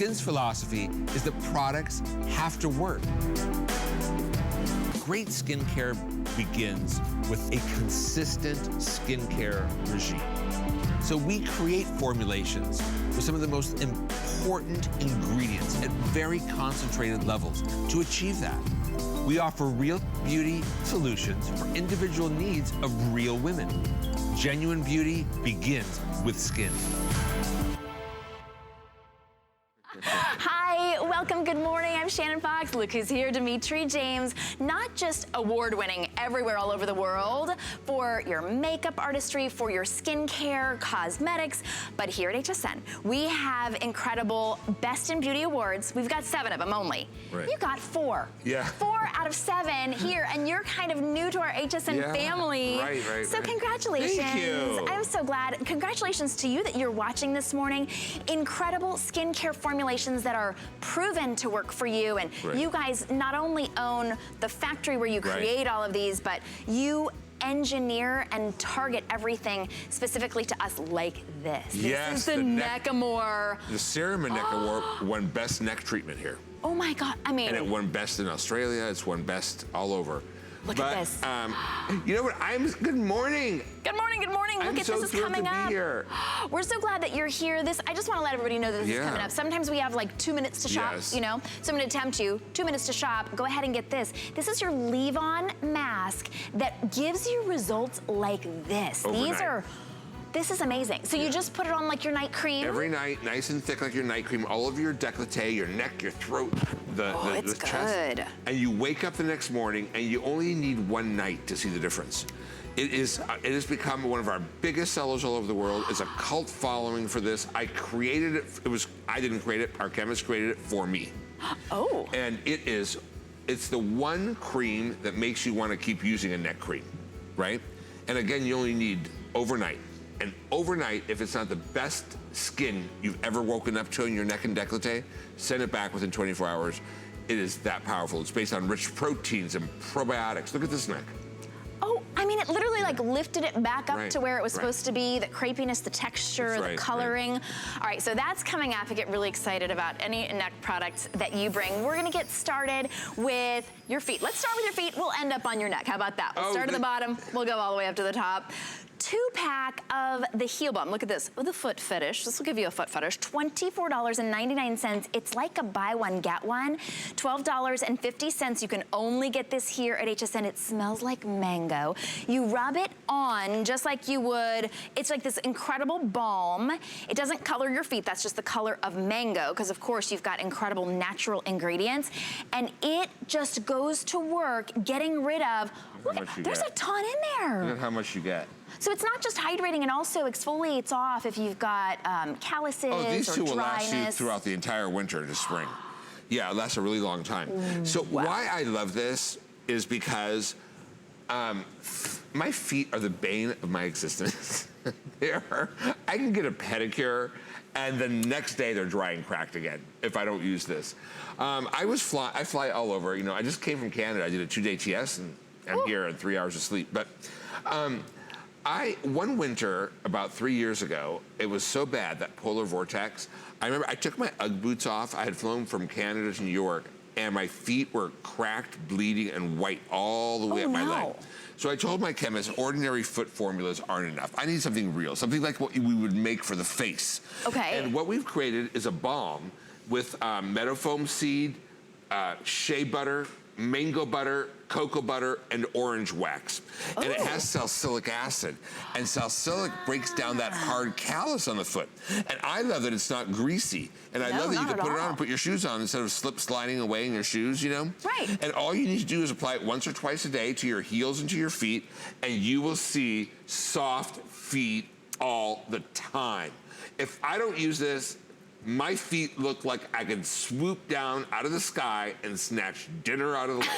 Skinn's philosophy is that products have to work. Great skincare begins with a consistent skincare regime. So we create formulations with some of the most important ingredients at very concentrated levels to achieve that. We offer real beauty solutions for individual needs of real women. Genuine beauty begins with Skinn. Hi, welcome, good morning. I'm Shannon Fox. Look who's here, Dimitri James. Not just award-winning everywhere all over the world for your makeup artistry, for your skincare, cosmetics, but here at HSN, we have incredible Best in Beauty awards. We've got 7 of them only. Right. You got 4. Yeah. 4 out of 7 here, and you're kind of new to our HSN family. Right. So congratulations. Thank you. I'm so glad. Congratulations to you that you're watching this morning. Incredible skincare formulations that are proven to work for you, and you guys not only own the factory where you create all of these, but you engineer and target everything specifically to us like this. Yes, this is the Neck-Amore. The Serum Neck Award won Best Neck Treatment here. Oh my God, I mean. And it won Best in Australia, it's won Best all over. Look at this. You know what, good morning. Good morning, good morning. Look at this is coming up. Here. We're so glad that you're here. I just want to let everybody know that this is coming up. Sometimes we have like 2 minutes to shop, you know? So I'm gonna tempt you, 2 minutes to shop, go ahead and get this. This is your leave-on mask that gives you results like this. Overnight. This is amazing. So you just put it on like your night cream? Every night, nice and thick like your night cream, all over your décolleté, your neck, your throat, the chest. And you wake up the next morning and you only need one night to see the difference. It has become one of our biggest sellers all over the world. It's a cult following for this. I created it, I didn't create it, our chemist created it for me. Oh. And it's the one cream that makes you want to keep using a neck cream, right? And again, you only need overnight. And overnight, if it's not the best skin you've ever woken up to in your neck and décolleté, send it back within 24 hours. It is that powerful. It's based on rich proteins and probiotics. Look at this neck. Oh, I mean, it literally like lifted it back up to where it was supposed to be, the crepiness, the texture, the coloring. All right, so that's coming up. I get really excited about any neck products that you bring. We're gonna get started with your feet. Let's start with your feet. We'll end up on your neck. How about that? We'll start at the bottom. We'll go all the way up to the top. 2-pack of the Heel Balm. Look at this, with a foot fetish. This will give you a foot fetish. $24.99. It's like a buy one, get one. $12.50. You can only get this here at HSN. It smells like mango. You rub it on just like you would. It's like this incredible balm. It doesn't color your feet. That's just the color of mango, because of course you've got incredible natural ingredients. And it just goes to work getting rid of, look, there's a ton in there. Look at how much you get. So it's not just hydrating, and also exfoliates off if you've got calluses or dryness. These two will last you throughout the entire winter into spring. Yeah, it lasts a really long time. So why I love this is because my feet are the bane of my existence. I can get a pedicure and the next day they're dry and cracked again if I don't use this. I fly all over. You know, I just came from Canada. I did a 2-day TS and I'm here in 3 hours of sleep. But one winter, about 3 years ago, it was so bad, that polar vortex. I remember I took my UGG boots off. I had flown from Canada to New York, and my feet were cracked, bleeding, and white all the way up my leg. So I told my chemist, ordinary foot formulas aren't enough. I need something real, something like what we would make for the face. Okay. And what we've created is a balm with meadow foam seed, shea butter, mango butter, cocoa butter, and orange wax. And it has salicylic acid. And salicylic breaks down that hard callus on the foot. And I love that it's not greasy. And I love that you can put it on and put your shoes on instead of sliding away in your shoes, you know? Right. And all you need to do is apply it once or twice a day to your heels and to your feet, and you will see soft feet all the time. If I don't use this, my feet look like I could swoop down out of the sky and snatch dinner out of the lake.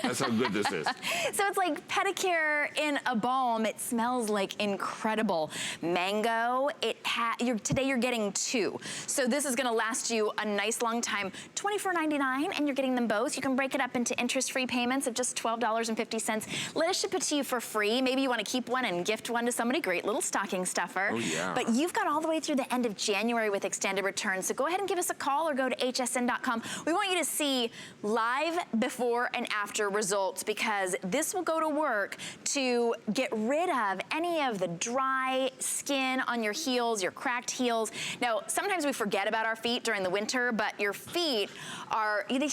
That's how good this is. So it's like pedicure in a balm. It smells like incredible. Mango, today you're getting 2. So this is gonna last you a nice long time. $24.99, and you're getting them both. You can break it up into interest-free payments of just $12.50. Let us ship it to you for free. Maybe you wanna keep one and gift one to somebody. Great little stocking stuffer. Oh, yeah. But you've got all the way through the end of January with extended returns. So go ahead and give us a call or go to hsn.com. We want you to see live before and after results, because this will go to work to get rid of any of the dry skin on your heels, your cracked heels. Now, sometimes we forget about our feet during the winter, but your feet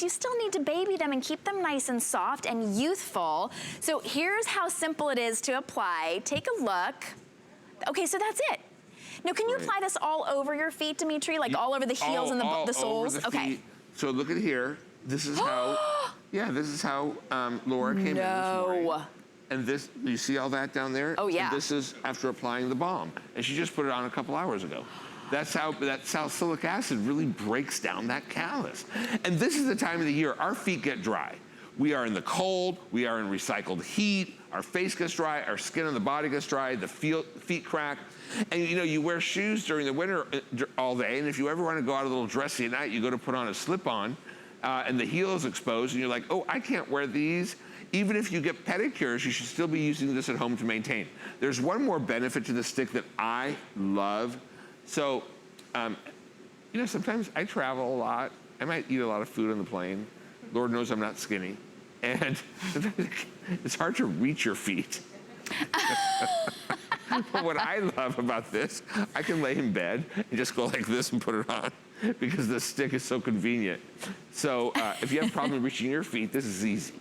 you still need to baby them and keep them nice and soft and youthful. So here's how simple it is to apply. Take a look. Okay, so that's it. Now, can you apply this all over your feet, Dimitri? Like all over the heels and the soles? Okay. So look at here. This is how, this is how Laura came in this morning. And this, you see all that down there? Oh, yeah. And this is after applying the balm. And she just put it on a couple hours ago. That's how salicylic acid really breaks down that callus. And this is the time of the year our feet get dry. We are in the cold, we are in recycled heat, our face gets dry, our skin on the body gets dry, the feet crack. And you know, you wear shoes during the winter all day, and if you ever want to go out a little dressy at night, you go to put on a slip-on, and the heel is exposed, and you're like, oh, I can't wear these. Even if you get pedicures, you should still be using this at home to maintain. There's one more benefit to the stick that I love. So, you know, sometimes I travel a lot. I might eat a lot of food on the plane. Lord knows I'm not skinny. And it's hard to reach your feet. But what I love about this, I can lay in bed and just go like this and put it on, because the stick is so convenient. So if you have a problem reaching your feet, this is easy.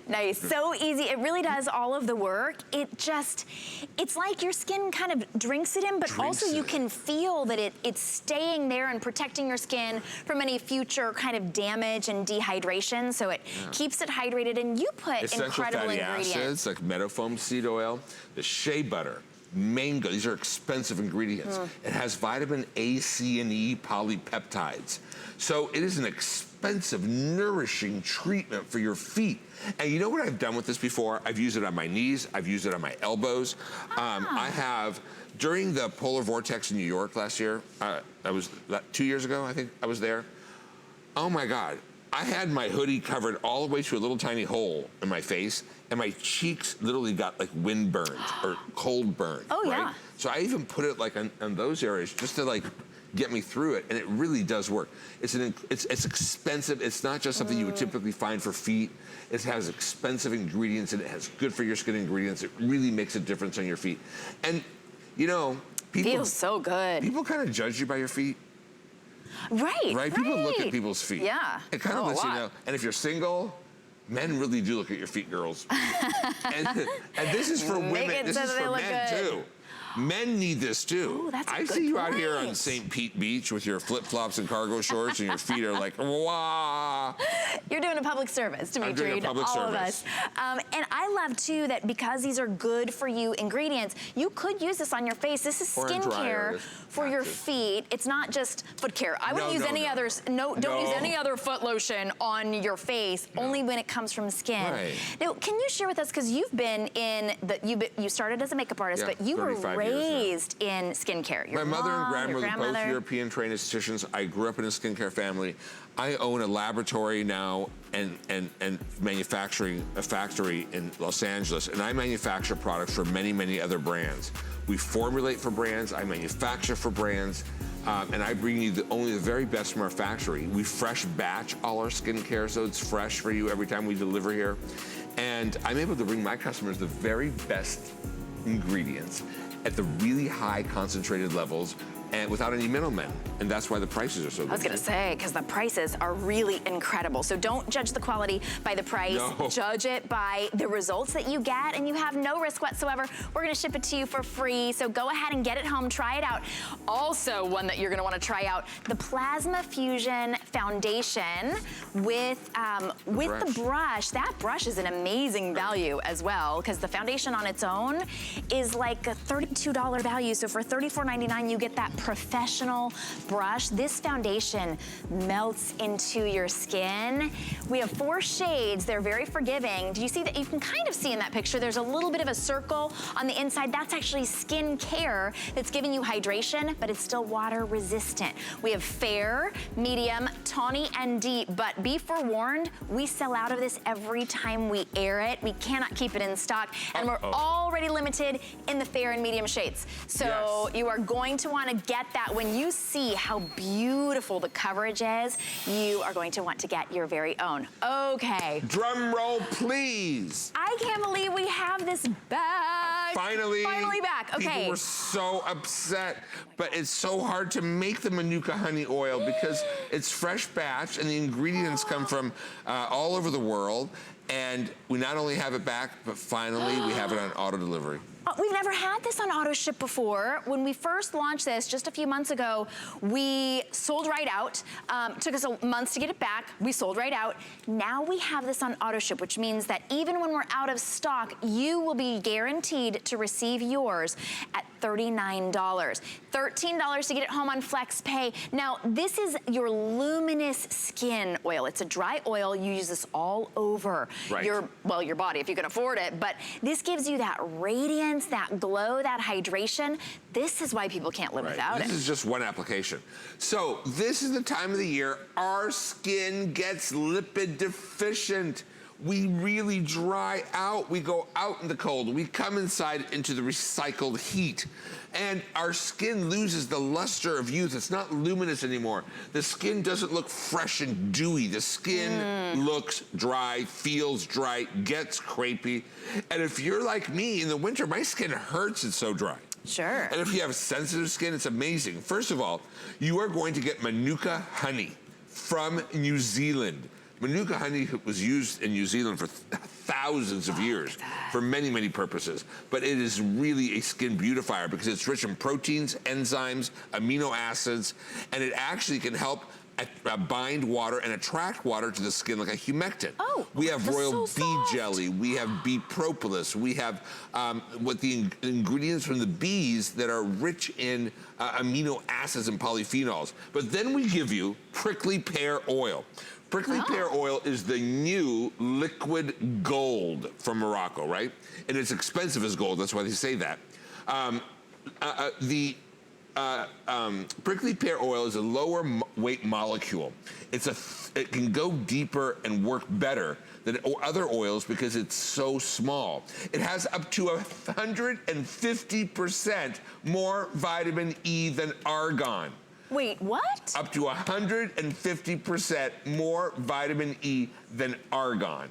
Nice, so easy. It really does all of the work. It's like your skin kind of drinks it in, but also you can feel that it's staying there and protecting your skin from any future kind of damage and dehydration. So it keeps it hydrated, and you put essential incredible fatty ingredients. Acids like meadowfoam seed oil, the shea butter, mango. These are expensive ingredients. It has vitamin A, C, and E polypeptides. So it is an expensive, nourishing treatment for your feet. And you know what I've done with this before? I've used it on my knees. I've used it on my elbows. I have, during the polar vortex in New York last year, I was 2 years ago, I think I was there. Oh my God. I had my hoodie covered all the way to a little tiny hole in my face, and my cheeks literally got like wind burned or cold burned. Oh, right? yeah. So I even put it like on those areas just to like get me through it, and it really does work. It's expensive. It's not just something you would typically find for feet. It has expensive ingredients, and it has good for your skin ingredients. It really makes a difference on your feet. And you know, people feels so good. People kind of judge you by your feet. Right. People look at people's feet. Yeah. It kind of lets you know. And if you're single, men really do look at your feet, girls. and this is for women. This is for men too. Men need this too. Ooh, that's a I good see you out point. here on St. Pete Beach with your flip-flops and cargo shorts, and your feet are like, wah. You're doing a public service, Dimitri, I'm doing a public all service. of us. And I love too that because these are good for you ingredients, you could use this on your face. This is skincare for your feet. It's not just foot care. I wouldn't use any others. Don't use any other foot lotion on your face. Only when it comes from skin. Right. Now, can you share with us, because you've been in you started as a makeup artist, but you were raised in skincare. My mother and grandmother, both European trained estheticians. I grew up in a skincare family. I own a laboratory now and manufacturing a factory in Los Angeles, and I manufacture products for many, many other brands. We formulate for brands, I manufacture for brands, and I bring you only the very best from our factory. We fresh batch all our skincare, so it's fresh for you every time we deliver here. And I'm able to bring my customers the very best ingredients at the really high concentrated levels and without any middlemen. And that's why the prices are so good. I was gonna say, because the prices are really incredible. So don't judge the quality by the price. No. Judge it by the results that you get, and you have no risk whatsoever. We're gonna ship it to you for free, so go ahead and get it home, try it out. Also, one that you're gonna wanna try out, the Plasma Fusion Foundation with the brush. That brush is an amazing value as well, because the foundation on its own is like a $32 value. So for $34.99, you get that professional brush. This foundation melts into your skin. We have 4 shades. They're very forgiving. Do you see that? You can kind of see in that picture, there's a little bit of a circle on the inside. That's actually skin care that's giving you hydration, but it's still water resistant. We have fair, medium, tawny, and deep, but be forewarned, we sell out of this every time we air it. We cannot keep it in stock, and we're already limited in the fair and medium shades. So you are going to want to get that. When you see how beautiful the coverage is, you are going to want to get your very own. Okay. Drum roll, please. I can't believe we have this back. Finally back. Okay. People were so upset, but it's so hard to make the Manuka honey oil because it's fresh batch and the ingredients come from all over the world. And we not only have it back, but finally we have it on auto delivery. We've never had this on auto ship before. When we first launched this just a few months ago, we sold right out. Took us months to get it back. We sold right out. Now we have this on auto ship, which means that even when we're out of stock, you will be guaranteed to receive yours at $39. $13 to get it home on Flex Pay. Now, this is your luminous skin oil. It's a dry oil. You use this all over your body if you can afford it. But this gives you that radiance, that glow, that hydration. This is why people can't live without it. This is just one application. So this is the time of the year our skin gets lipid deficient. We really dry out. We go out in the cold. We come inside into the recycled heat. And our skin loses the luster of youth. It's not luminous anymore. The skin doesn't look fresh and dewy. The skin looks dry, feels dry, gets crepey. And if you're like me, in the winter, my skin hurts, it's so dry. Sure. And if you have sensitive skin, it's amazing. First of all, you are going to get Manuka honey from New Zealand. Manuka honey was used in New Zealand for thousands of years for many, many purposes. But it is really a skin beautifier because it's rich in proteins, enzymes, amino acids, and it actually can help bind water and attract water to the skin like a humectant. We have royal bee jelly, we have bee propolis, we have what the ingredients from the bees that are rich in amino acids and polyphenols. But then we give you prickly pear oil. Prickly pear oil is the new liquid gold from Morocco, right? And it's expensive as gold, that's why they say that. Prickly pear oil is a lower weight molecule. It can go deeper and work better than other oils because it's so small. It has up to 150% more vitamin E than argan. Wait, what? Up to 150% more vitamin E than argan.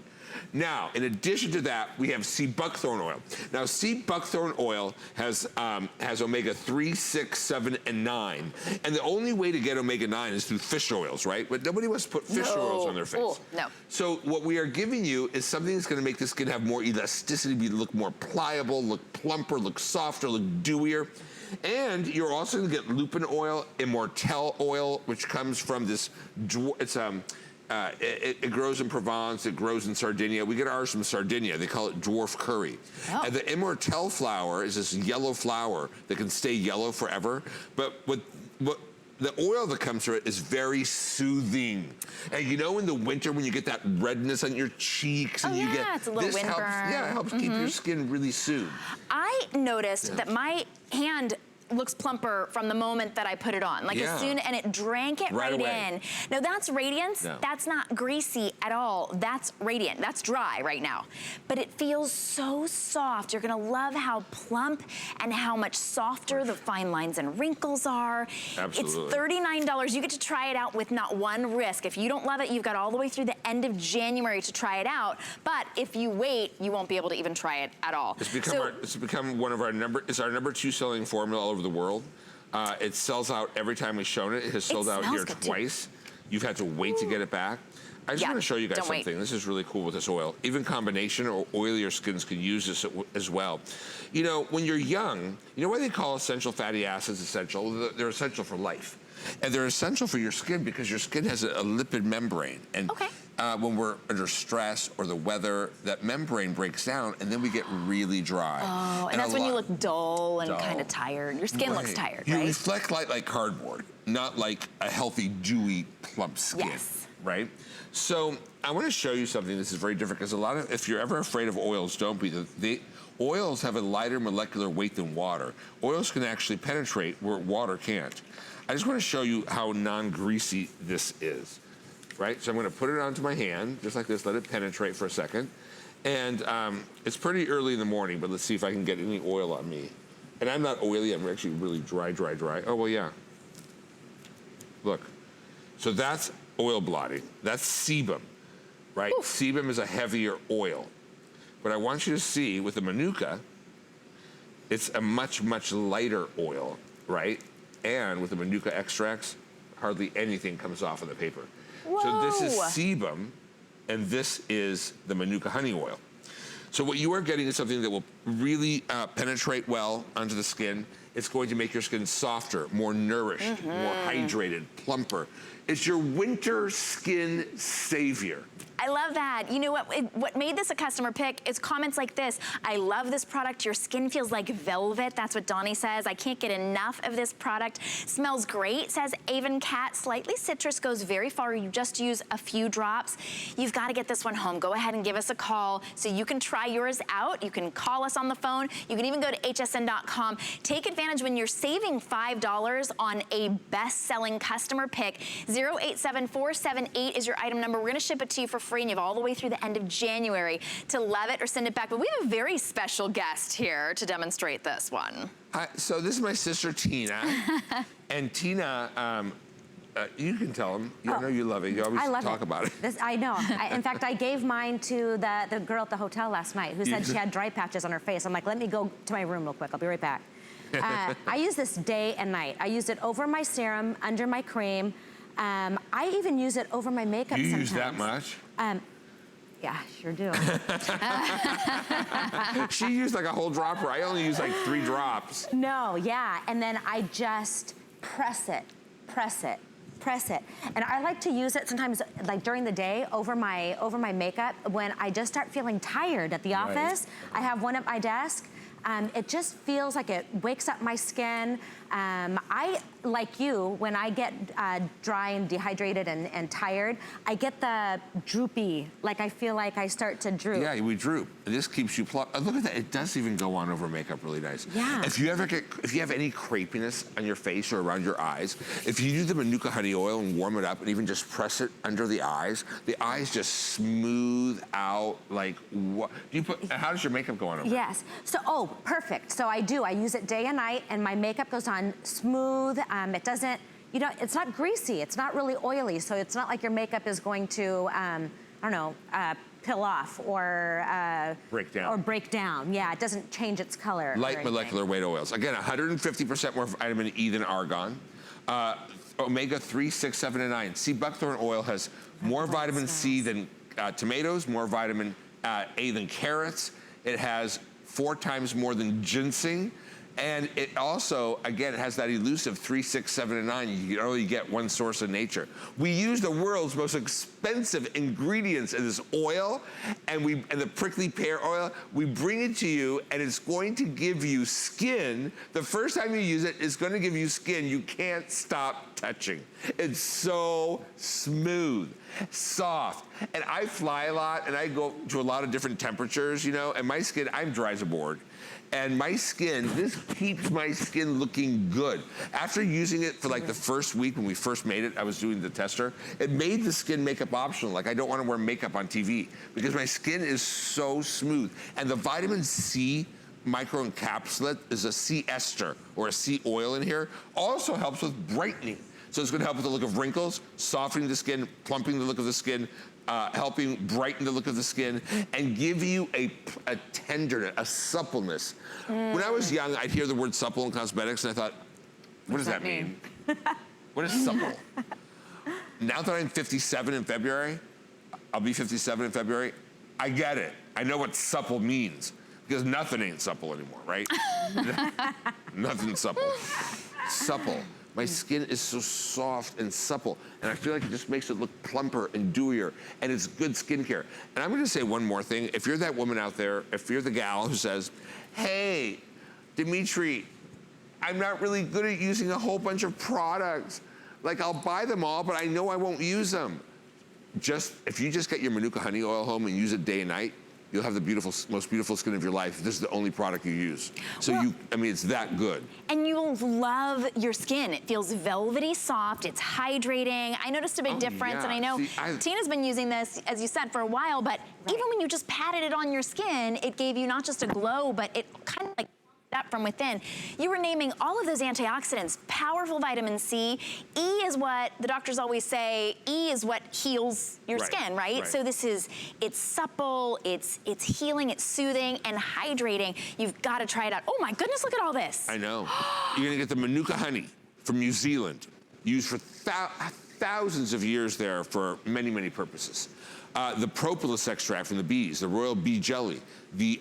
Now, in addition to that, we have sea buckthorn oil. Now, sea buckthorn oil has omega-3, 6, 7, and 9. And the only way to get omega-9 is through fish oils, right? But nobody wants to put fish oils on their face. Oh, no. So what we are giving you is something that's going to make the skin have more elasticity, look more pliable, look plumper, look softer, look dewier. And you're also going to get lupin oil, immortelle oil, which comes from this, it grows in Provence, it grows in Sardinia. We get ours from Sardinia. They call it dwarf curry. And the immortelle flower is this yellow flower that can stay yellow forever. But what the oil that comes from it is very soothing. And you know in the winter when you get that redness on your cheeks and you get it's a little this helps, windburn. it helps keep your skin really soothed. I noticed that my hand looks plumper from the moment that I put it on. Like as soon, and it drank it right in. Now that's radiance, that's not greasy at all. That's radiant, that's dry right now. But it feels so soft. You're gonna love how plump and how much softer the fine lines and wrinkles are. Absolutely. It's $39, you get to try it out with not one risk. If you don't love it, you've got all the way through the end of January to try it out. But if you wait, you won't be able to even try it at all. It's become one of our it's our #2 selling formula all over the world. It sells out every time we've shown it. It has sold out here twice. You've had to wait to get it back. I just want to show you guys something. This is really cool with this oil. Even combination or oilier skins can use this as well. You know, when you're young, you know why they call essential fatty acids essential? They're essential for life. And they're essential for your skin because your skin has a lipid membrane. And when we're under stress or the weather, that membrane breaks down and then we get really dry. Oh, and that's when you look dull and kind of tired. Your skin looks tired, You right? reflect light like cardboard, not like a healthy, dewy, plump skin, right? So I want to show you something. This is very different because if you're ever afraid of oils, don't be. Oils have a lighter molecular weight than water. Oils can actually penetrate where water can't. I just want to show you how non-greasy this is, right? So I'm going to put it onto my hand, just like this, let it penetrate for a second. And it's pretty early in the morning, but let's see if I can get any oil on me. And I'm not oily, I'm actually really dry. Oh, well, yeah. Look, so that's oil blotting. That's sebum, right? Oof. Sebum is a heavier oil. But I want you to see with the Manuka, it's a much, much lighter oil, right? And with the Manuka extracts, hardly anything comes off of the paper. Whoa. So this is sebum, and this is the Manuka honey oil. So what you are getting is something that will really penetrate well onto the skin. It's going to make your skin softer, more nourished, more hydrated, plumper. It's your winter skin savior. I love that. You know what made this a customer pick is comments like this. I love this product. Your skin feels like velvet. That's what Donnie says. I can't get enough of this product. Smells great, says Avon Cat. Slightly citrus, goes very far. You just use a few drops. You've got to get this one home. Go ahead and give us a call so you can try yours out. You can call us on the phone. You can even go to hsn.com. Take advantage when you're saving $5 on a best-selling customer pick. 087478 is your item number. We're going to ship it to you for free, and you have all the way through the end of January to love it or send it back. But we have a very special guest here to demonstrate this one. So this is my sister, Tina. And Tina, you can tell them. I know you love it. You always talk about it. I know. In fact, I gave mine to the girl at the hotel last night who said she had dry patches on her face. I'm like, let me go to my room real quick. I'll be right back. I use this day and night. I use it over my serum, under my cream. I even use it over my makeup sometimes. You use that much? Yeah, sure do. She used like a whole dropper. I only use like 3 drops. No, yeah, and then I just press it. And I like to use it sometimes like during the day over my makeup when I just start feeling tired at the office. I have one at my desk. It just feels like it wakes up my skin. I, like you, when I get dry and dehydrated and tired, I get the droopy, like I feel like I start to droop. Yeah, we droop. This keeps you plump. Look at that, it does even go on over makeup really nice. Yeah. If you have any crepiness on your face or around your eyes, if you do the Manuka honey oil and warm it up and even just press it under the eyes just smooth out like what? How does your makeup go on over? Yes, so, perfect. So I use it day and night and my makeup goes on smooth. It doesn't, it's not greasy. It's not really oily. So it's not like your makeup is going to, peel off or break down. Yeah, it doesn't change its color. Light molecular weight oils. Again, 150% more vitamin E than argan. Omega-3, 6, 7, and 9. See, buckthorn oil has more vitamin C than tomatoes, more vitamin A than carrots. It has 4 times more than ginseng. And it also, again, it has that elusive 3, 6, 7, and 9. You can only get one source of nature. We use the world's most expensive ingredients in this oil and the prickly pear oil. We bring it to you, and it's going to give you skin. The first time you use it, it's going to give you skin you can't stop touching. It's so smooth, soft. And I fly a lot, and I go to a lot of different temperatures, and my skin, I'm dry as a board. And my skin, this keeps my skin looking good. After using it for like the first week when we first made it, I was doing the tester, it made the skin makeup optional. Like I don't want to wear makeup on TV because my skin is so smooth. And the vitamin C microencapsulate is a C ester or a C oil in here, also helps with brightening. So it's gonna help with the look of wrinkles, softening the skin, plumping the look of the skin, helping brighten the look of the skin, and give you a tenderness, a suppleness. When I was young, I'd hear the word supple in cosmetics, and I thought, what does that mean? What is supple? Now that I'm 57 in February, I'll be 57 in February, I get it. I know what supple means, because nothing ain't supple anymore, right? Nothing's supple. Supple. My skin is so soft and supple, and I feel like it just makes it look plumper and dewier, and it's good skincare. And I'm gonna say one more thing. If you're that woman out there, if you're the gal who says, hey, Dimitri, I'm not really good at using a whole bunch of products. Like, I'll buy them all, but I know I won't use them. If you just get your Manuka honey oil home and use it day and night, you'll have the most beautiful skin of your life. This is the only product you use. So I mean, it's that good. And you'll love your skin. It feels velvety soft, it's hydrating. I noticed a big difference, and I know Tina's been using this, as you said, for a while, but even when you just patted it on your skin, it gave you not just a glow, but it kind of like up from within. You were naming all of those antioxidants, powerful vitamin C. E is what the doctors always say, E is what heals your skin, right? So it's supple, it's healing, it's soothing and hydrating. You've got to try it out. Oh my goodness, look at all this. I know. You're gonna get the Manuka honey from New Zealand, used for thousands of years there for many, many purposes. The propolis extract from the bees, the royal bee jelly, the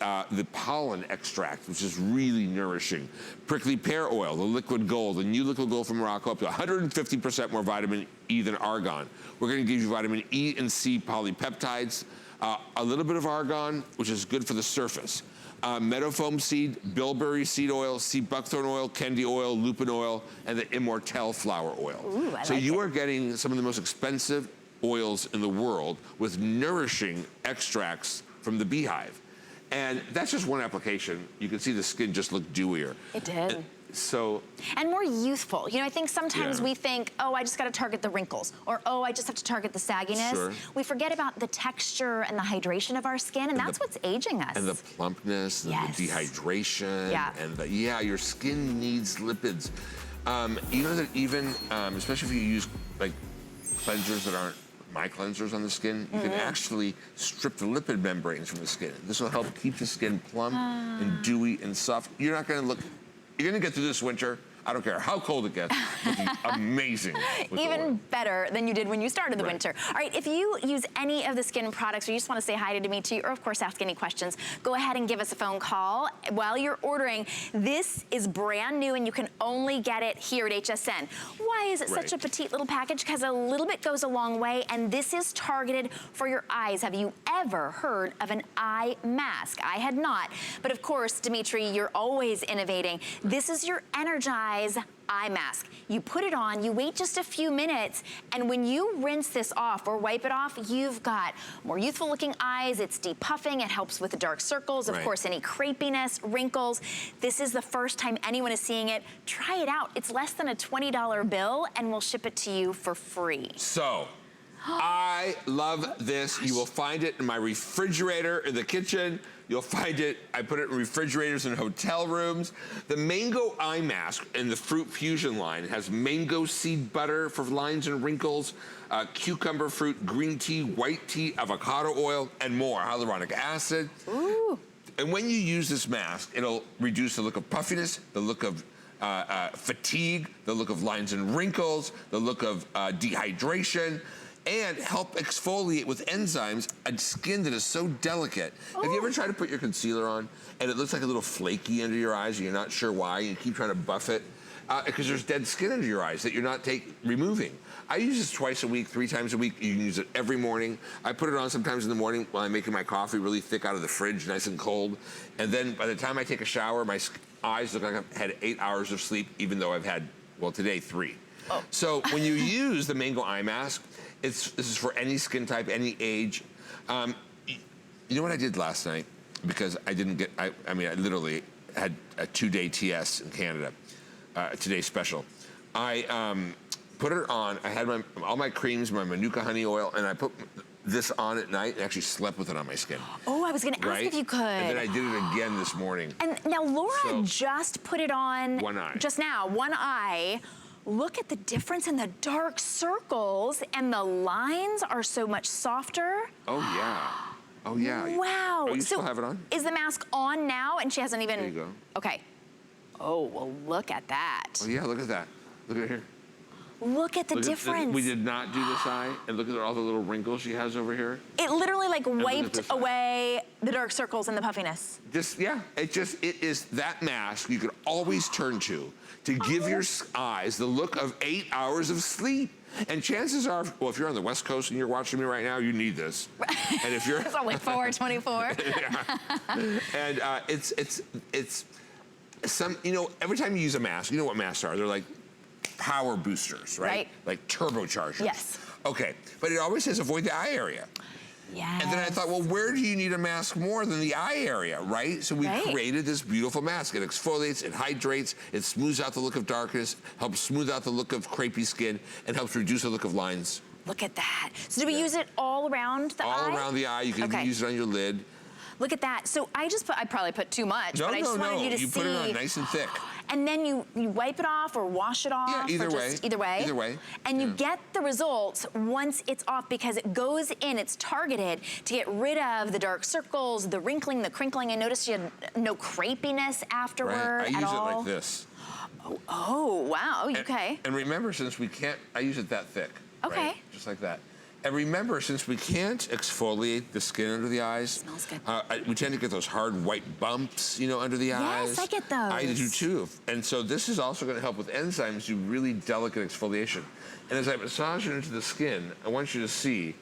pollen extract, which is really nourishing. Prickly pear oil, the liquid gold, the new liquid gold from Morocco, up to 150% more vitamin E than argan. We're gonna give you vitamin E and C polypeptides, a little bit of argan, which is good for the surface. Meadow foam seed, bilberry seed oil, sea buckthorn oil, kendi oil, lupin oil, and the immortelle flower oil. Ooh, so you are getting some of the most expensive oils in the world with nourishing extracts from the beehive. And that's just one application. You can see the skin just look dewier. It did. And more youthful. You know, I think sometimes we think, oh, I just got to target the wrinkles, or oh, I just have to target the sagginess. Sure. We forget about the texture and the hydration of our skin, and that's what's aging us. And the plumpness, and the dehydration, and your skin needs lipids. You know that even, especially if you use like cleansers that aren't my cleansers on the skin, you can actually strip the lipid membranes from the skin. This will help keep the skin plump and dewy and soft. You're gonna get through this winter, I don't care how cold it gets, looking amazing. Even better than you did when you started the winter. All right, if you use any of the Skinn products, or you just want to say hi to Dimitri, or of course ask any questions, go ahead and give us a phone call while you're ordering. This is brand new, and you can only get it here at HSN. Why is it such a petite little package? Because a little bit goes a long way, and this is targeted for your eyes. Have you ever heard of an eye mask? I had not, but of course, Dimitri, you're always innovating. This is your Energize eye mask. You put it on, you wait just a few minutes, and when you rinse this off or wipe it off, you've got more youthful looking eyes. It's depuffing, it helps with the dark circles, of course, any crepiness, wrinkles. This is the first time anyone is seeing it. Try it out. It's less than a $20 bill, and we'll ship it to you for free. So, I love this. You will find it in my refrigerator in the kitchen. You'll find it, I put it in refrigerators in hotel rooms. The Mango Eye Mask in the Fruit Fusion line has mango seed butter for lines and wrinkles, cucumber fruit, green tea, white tea, avocado oil, and more, hyaluronic acid. Ooh. And when you use this mask, it'll reduce the look of puffiness, the look of fatigue, the look of lines and wrinkles, the look of dehydration, and help exfoliate with enzymes a skin that is so delicate. Have you ever tried to put your concealer on and it looks like a little flaky under your eyes and you're not sure why, and you keep trying to buff it? Because there's dead skin under your eyes that you're not removing. I use this twice a week, 3 times a week. You can use it every morning. I put it on sometimes in the morning while I'm making my coffee really thick out of the fridge, nice and cold. And then by the time I take a shower, my eyes look like I've had 8 hours of sleep, even though I've had, well, today 3. So when you use the Mango Eye Mask, this is for any skin type, any age. You know what I did last night? Because I didn't get, I literally had a 2-day TS in Canada, a 2-day special. I put it on, I had all my creams, my Manuka honey oil, and I put this on at night and actually slept with it on my skin. Oh, I was gonna ask if you could. And then I did it again this morning. And now Laura just put it on one eye. Just now, one eye. Look at the difference in the dark circles, and the lines are so much softer. Oh yeah. Oh yeah. Wow. Oh, you still have it on? Is the mask on now? And she hasn't even. There you go. Okay. Oh, well, look at that. Oh yeah, look at that. Look at it here. Look at the difference. We did not do this eye, and look at all the little wrinkles she has over here. It literally like wiped away the dark circles and the puffiness. It is that mask you can always turn to give your eyes the look of 8 hours of sleep. And chances are, well, if you're on the West Coast and you're watching me right now, you need this. And if you're... It's only 4:24. And it's some, you know, every time you use a mask, you know what masks are. They're like power boosters, right? Like turbochargers. Yes. Okay, but it always says avoid the eye area. Yes. And then I thought, well, where do you need a mask more than the eye area, right? So we created this beautiful mask. It exfoliates, it hydrates, it smooths out the look of darkness, helps smooth out the look of crepey skin, and helps reduce the look of lines. Look at that. So do we use it all around the eye? All around the eye. You can even use it on your lid. Look at that. So I probably put too much, but I just wanted you to see. You put it on nice and thick. And then you wipe it off or wash it off. Yeah, either way. Either way. And you get the results once it's off because it goes in, it's targeted to get rid of the dark circles, the wrinkling, the crinkling. I noticed you had no crepiness afterward at all. I use it like this. Oh, wow, okay. And remember, since we can't, I use it that thick. Okay. Right? Just like that. And remember, since we can't exfoliate the skin under the eyes, smells good. We tend to get those hard white bumps, you know, under the eyes. Yes, I get those. I do too. And so this is also going to help with enzymes do really delicate exfoliation. And as I massage it into the skin, I want you to see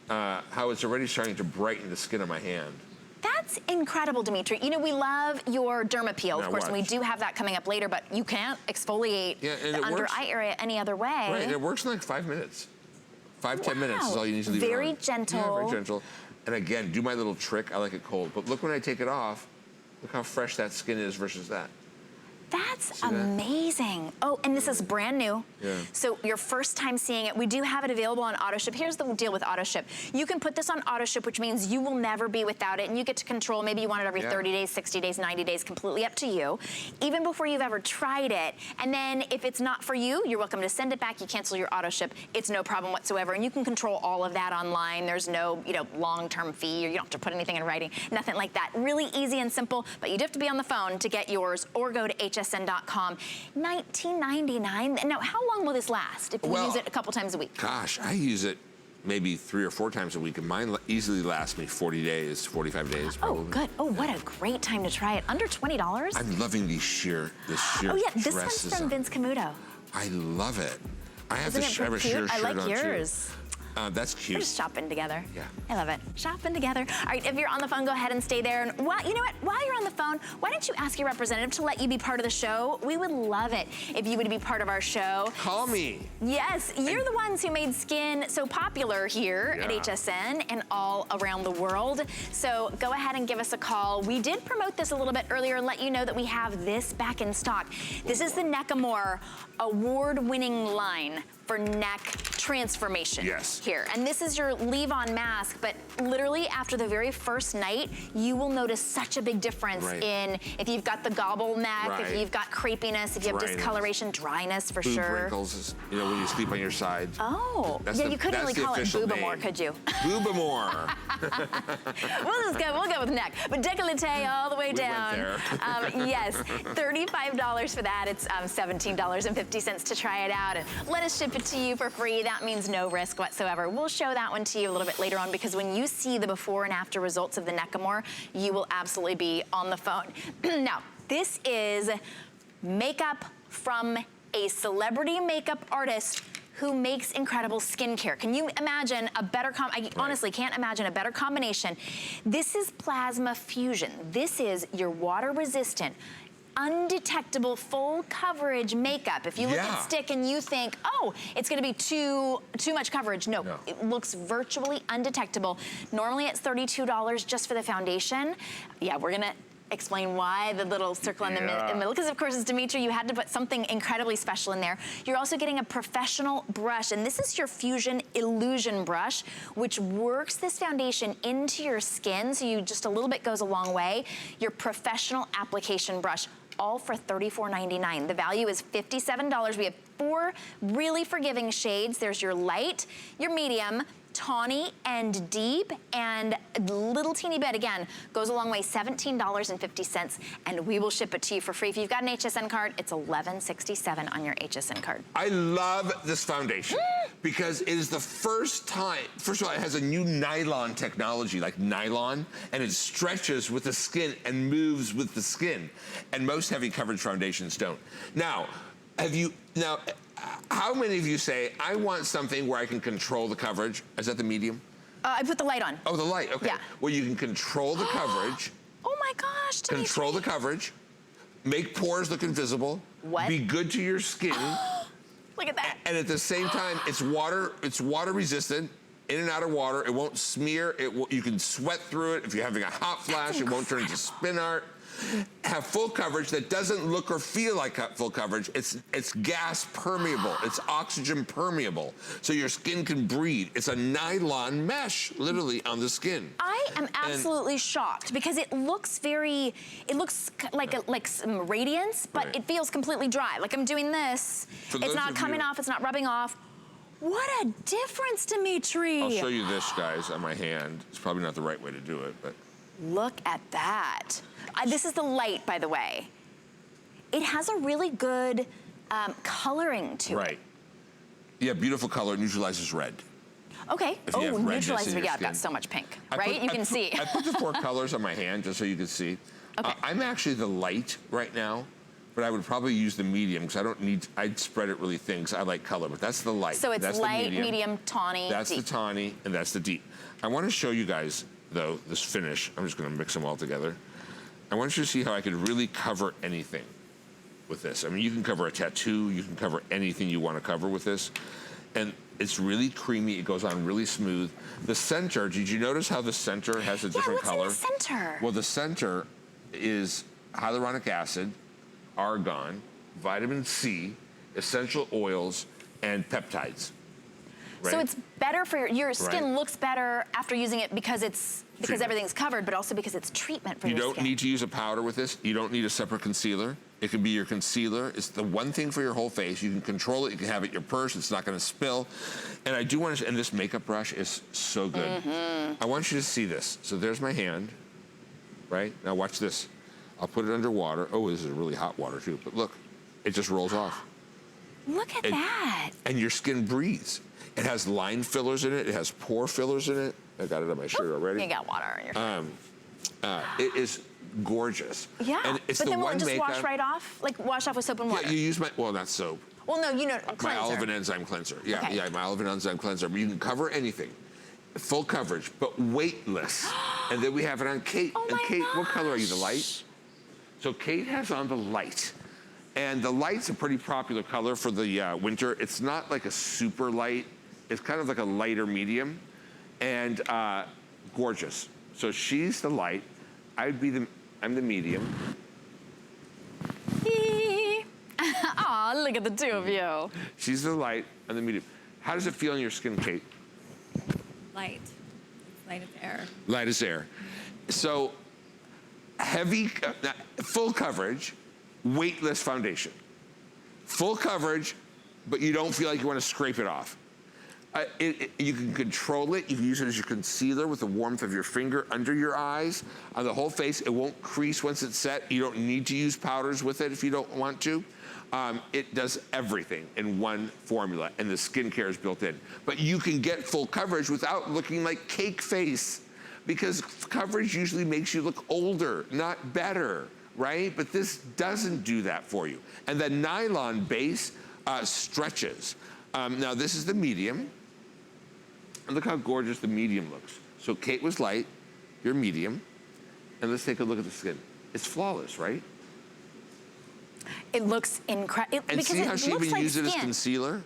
how it's already starting to brighten the skin on my hand. That's incredible, Dimitri. You know, we love your Derma Peel, of course, and we watch. do have that coming up later, but you can't exfoliate the under eye area any other way. Right, and it works in like 5 minutes. 5-10 minutes is all you need to leave it on. Very gentle. Yeah, very gentle. And again, do my little trick. I like it cold. But look when I take it off, look how fresh that skin is versus that. That's amazing. Oh, and this is brand new. Yeah. So your first time seeing it, we do have it available on auto ship. Here's the deal with auto ship. You can put this on auto ship, which means you will never be without it, and you get to control. Maybe you want it every 30 days, 60 days, 90 days, completely up to you, even before you've ever tried it. And then if it's not for you, you're welcome to send it back. You cancel your auto ship. It's no problem whatsoever, and you can control all of that online. There's no, long-term fee, or you don't have to put anything in writing, nothing like that. Really easy and simple, but you do have to be on the phone to get yours, or go to HSN.com. $19.99. Now, how long will this last if we use it a couple times a week? Gosh, I use it maybe 3 or 4 times a week, and mine easily lasts me 40 days, 45 days probably. Oh, good. Oh, what a great time to try it. Under $20? I'm loving this sheer Oh, yeah, this one's from Vince Camuto. I love it. I have Isn't it sheer cute? shirt I like on yours. too. That's cute. We're just shopping together. Yeah. I love it. Shopping together. All right, if you're on the phone, go ahead and stay there. And you know what? While you're on the phone, why don't you ask your representative to let you be part of the show? We would love it if you would be part of our show. Call me. Yes, you're the ones who made Skinn so popular here at HSN and all around the world. So go ahead and give us a call. We did promote this a little bit earlier and let you know that we have this back in stock. This is the Neckamore award-winning line for neck transformation here. And this is your leave-on mask, but literally after the very first night, you will notice such a big difference in if you've got the gobble neck, if you've got crepiness, if you have discoloration, dryness for sure. Wrinkles, when you sleep on your side. Oh, you couldn't really call it Boobamore, could you? Boobamore. We'll go with neck, but décolleté all the way down. Yes, $35 for that. It's $17.50 to try it out, and let us ship it to you for free. That means no risk whatsoever. We'll show that one to you a little bit later on, because when you see the before and after results of the Neckamore, you will absolutely be on the phone. Now, this is makeup from a celebrity makeup artist who makes incredible skincare. Can you imagine a better I honestly can't imagine a better combination. This is Plasma Fusion. This is your water resistant, undetectable full coverage makeup. If you look at Stick and you think, oh, it's gonna be too much coverage. No, it looks virtually undetectable. Normally it's $32 just for the foundation. Yeah, we're gonna explain why the little circle in the middle, because of course it's Dimitri, you had to put something incredibly special in there. You're also getting a professional brush, and this is your Fusion Illusion brush, which works this foundation into your skin, so you just a little bit goes a long way. Your professional application brush, all for $34.99. The value is $57. We have 4 really forgiving shades. There's your light, your medium, tawny and deep, and a little teeny bit, again, goes a long way, $17.50, and we will ship it to you for free. If you've got an HSN card, it's $11.67 on your HSN card. I love this foundation because it is the first time, first of all, it has a new nylon technology, like nylon, and it stretches with the skin and moves with the skin. And most heavy coverage foundations don't. Now, how many of you say, I want something where I can control the coverage? Is that the medium? I put the light on. Oh, the light, okay. Yeah. Well, you can control the coverage. Oh my gosh, Dimitri. Control the coverage. Make pores look invisible. What? Be good to your skin. Look at that. And at the same time, it's water resistant. In and out of water, it won't smear. You can sweat through it. If you're having a hot flash, it won't turn into spin art. Have full coverage that doesn't look or feel like full coverage. It's gas permeable. It's oxygen permeable. So your skin can breathe. It's a nylon mesh, literally, on the skin. I am absolutely shocked because it looks like some radiance, but it feels completely dry. Like I'm doing this. It's not coming off, it's not rubbing off. What a difference, Dimitri. I'll show you this, guys, on my hand. It's probably not the right way to do it, but. Look at that. This is the light, by the way. It has a really good coloring to it. Right. Yeah, beautiful color. It neutralizes red. Okay. Oh, neutralizes. Yeah, I've got so much pink, right? You can see. I put the 4 colors on my hand just so you can see. Okay. I'm actually the light right now, but I would probably use the medium because I'd spread it really thin because I like color, but that's the light. So it's that's light, medium, tawny, That's deep. the tawny, and that's the deep. I want to show you guys, though, this finish. I'm just going to mix them all together. I want you to see how I could really cover anything with this. I mean, you can cover a tattoo, you can cover anything you want to cover with this. And it's really creamy, it goes on really smooth. The center, did you notice how the center has a different color? What's in the center? Well, the center is hyaluronic acid, argan, vitamin C, essential oils, and peptides. Right? So it's better for your skin looks better after using it because everything's covered, but also because it's treatment for your skin. You don't need to use a powder with this. You don't need a separate concealer. It can be your concealer. It's the one thing for your whole face. You can control it. You can have it in your purse. It's not going to spill. And I do want to, and this makeup brush is so good. I want you to see this. So there's my hand, right? Now watch this. I'll put it under water. Oh, this is really hot water too. But look, it just rolls off. Look at that. And your skin breathes. It has line fillers in it. It has pore fillers in it. I got it on my shirt already. You got water on your shirt. It is gorgeous. Yeah, and it's but the then will one it just makeup, wash right off? Like wash off with soap and water? Yeah, you use well, not soap. Well, no, cleanser. My olive and enzyme cleanser. Yeah, Okay. yeah, my olive and enzyme cleanser. But you can cover anything. Full coverage, but weightless. And then we have it on Kate. Oh and my Kate, what color are you, the gosh. light? So Kate has on the light. And the light's a pretty popular color for the winter. It's not like a super light. It's kind of like a lighter medium. And gorgeous. So she's the light. I'm the medium. Aw, look at the two of you. She's the light and the medium. How does it feel on your skin, Kate? Light. Light as air. Light as air. So heavy, full coverage, weightless foundation. Full coverage, but you don't feel like you want to scrape it off. You can control it. You can use it as your concealer with the warmth of your finger under your eyes, on the whole face. It won't crease once it's set. You don't need to use powders with it if you don't want to. It does everything in one formula, and the skincare is built in. But you can get full coverage without looking like cake face, because coverage usually makes you look older, not better, right? But this doesn't do that for you. And the nylon base stretches. Now this is the medium. And look how gorgeous the medium looks. So Kate was light, you're medium. And let's take a look at the skin. It's flawless, right? It looks incredible. And see how she even used it as concealer?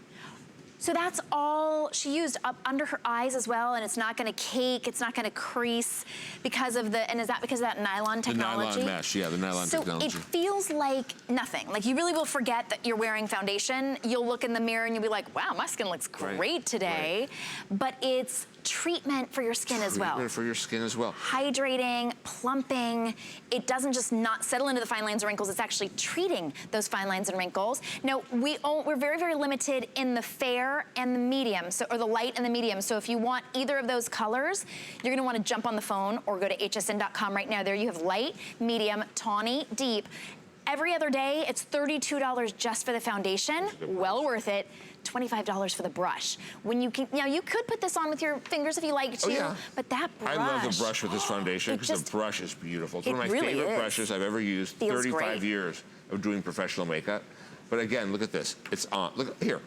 So that's all she used up under her eyes as well, and it's not gonna cake, it's not gonna crease because of and is that because of that nylon technology? The nylon mesh, yeah, the nylon technology. So it feels like nothing. Like you really will forget that you're wearing foundation. You'll look in the mirror and you'll be like, wow, my skin looks great today. Right. But it's treatment for your skin as well. Treatment for your skin as well. Hydrating, plumping. It doesn't just not settle into the fine lines and wrinkles, it's actually treating those fine lines and wrinkles. Now, we're very, very limited in the fair and the medium, or the light and the medium. So if you want either of those colors, you're gonna wanna jump on the phone or go to hsn.com right now. There you have light, medium, tawny, deep. Every other day, it's $32 just for the foundation. Well worth it. $25 for the brush. When you can, you could put this on with your fingers if you like to, but that brush. I love the brush with this foundation because the brush is beautiful. It's one of my favorite brushes I've ever used. 35 years of doing professional makeup. But again, look at this. It's on. Look here.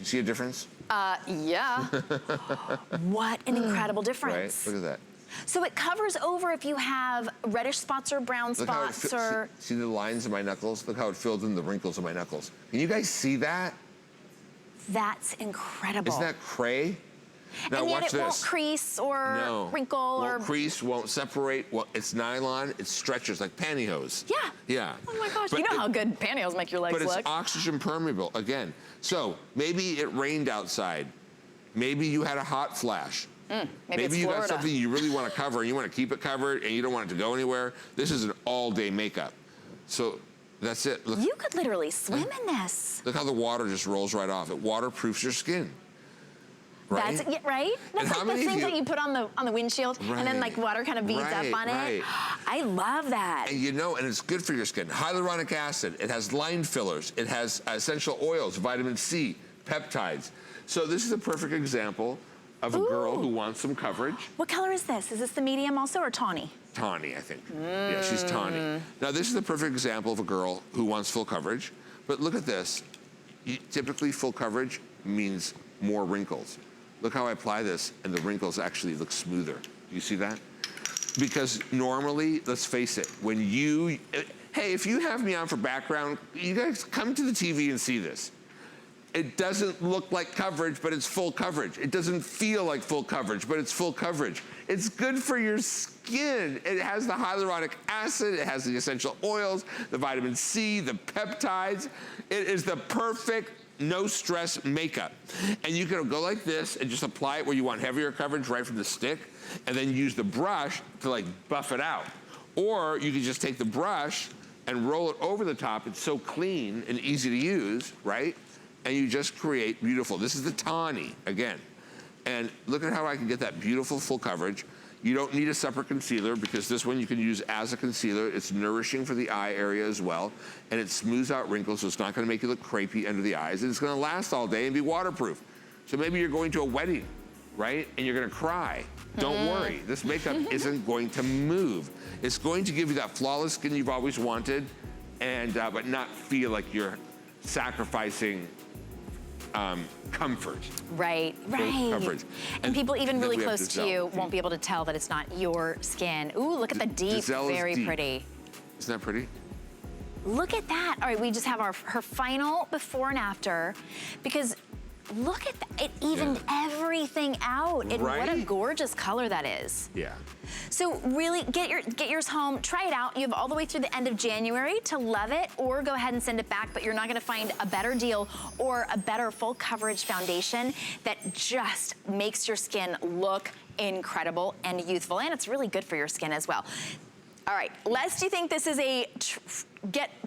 You see a difference? Yeah. What an incredible difference. Right? Look at that. So it covers over if you have reddish spots or brown spots or... See the lines of my knuckles? Look how it filled in the wrinkles of my knuckles. Can you guys see that? That's incredible. Isn't that cray? Now and yet watch it won't crease or wrinkle won't crease, won't separate. Well, it's nylon, it stretches like pantyhose. Yeah. Yeah. Oh my gosh, you know how good pantyhose make your legs look. But it's oxygen permeable, again. So maybe it rained outside. Maybe you had a hot flash. Maybe you got something you really want to cover and you want to keep it covered and you don't want it to go anywhere. This is an all-day makeup. So that's it. Look. You could literally swim in this. Look how the water just rolls right off. It waterproofs your skin. Right? That's right? That's like the thing that you put on the windshield and then like water kind of beads up on it. I love that. And and it's good for your skin. Hyaluronic acid, it has line fillers, it has essential oils, vitamin C, peptides. So this is a perfect example of a girl who wants some coverage. What color is this? Is this the medium also or tawny? Tawny, I think. Yeah, she's tawny. Now this is the perfect example of a girl who wants full coverage, but look at this. Typically full coverage means more wrinkles. Look how I apply this and the wrinkles actually look smoother. You see that? Because normally, let's face it, hey, if you have me on for background, you guys come to the TV and see this. It doesn't look like coverage, but it's full coverage. It doesn't feel like full coverage, but it's full coverage. It's good for your skin. It has the hyaluronic acid, it has the essential oils, the vitamin C, the peptides. It is the perfect no stress makeup. And you can go like this and just apply it where you want heavier coverage right from the stick, and then use the brush to like buff it out. Or you can just take the brush and roll it over the top. It's so clean and easy to use, right? And you just create beautiful. This is the tawny, again. And look at how I can get that beautiful full coverage. You don't need a separate concealer because this one you can use as a concealer. It's nourishing for the eye area as well. And it smooths out wrinkles, so it's not gonna make you look crepey under the eyes. And it's gonna last all day and be waterproof. So maybe you're going to a wedding, right? And you're gonna cry. Don't worry, this makeup isn't going to move. It's going to give you that flawless skin you've always wanted, and but not feel like you're sacrificing comfort. Right. Coverage. And people even really close to you won't be able to tell that it's not your skin. Ooh, look at the deep, very pretty. Isn't that pretty? Look at that. All right, we just have her final before and after, because look at that. It evened everything out. And what a gorgeous color that is. Yeah. So really get yours home, try it out. You have all the way through the end of January to love it, or go ahead and send it back, but you're not gonna find a better deal or a better full coverage foundation that just makes your skin look incredible and youthful, and it's really good for your skin as well. All right, lest you think this is a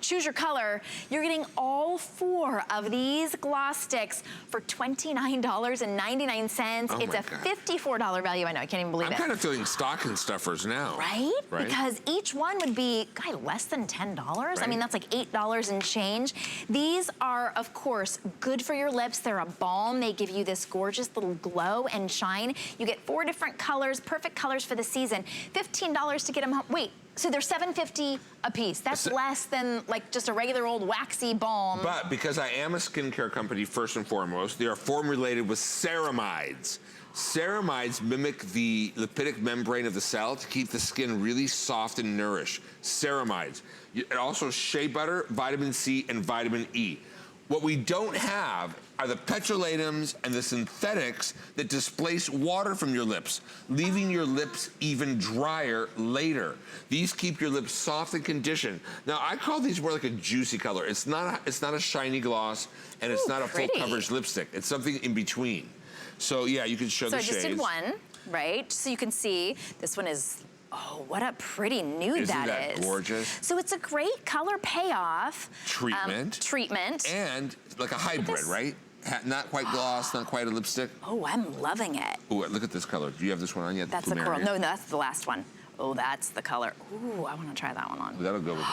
choose your color, you're getting all 4 of these gloss sticks for $29.99. It's a $54 value. I know, I can't even believe it. I'm kind of feeling stocking stuffers now. Right? Because each one would be, less than $10. I mean, that's like $8 and change. These are, of course, good for your lips. They're a balm. They give you this gorgeous little glow and shine. You get 4 different colors, perfect colors for the season. $15 to get them home. Wait. So they're $7.50 a piece. That's less than like just a regular old waxy balm. But because I am a skincare company first and foremost, they are formulated with ceramides. Ceramides mimic the lipidic membrane of the cell to keep the skin really soft and nourished. Ceramides. It also shea butter, vitamin C, and vitamin E. What we don't have are the petrolatums and the synthetics that displace water from your lips, leaving your lips even drier later. These keep your lips soft and conditioned. Now, I call these more like a juicy color. It's not a shiny gloss, and it's not a full coverage lipstick. It's something in between. So yeah, you can show the shades. So I just did one, right? So you can see, this one is, oh, what a pretty nude Isn't that is. Gorgeous? So it's a great color payoff. Treatment. And like a hybrid, right? Not quite gloss, not quite a lipstick. Oh, I'm loving it. Oh, look at this color. Do you have this one on yet? That's the coral. No, that's the last one. Oh, that's the color. Ooh, I want to try that one on. That'll go with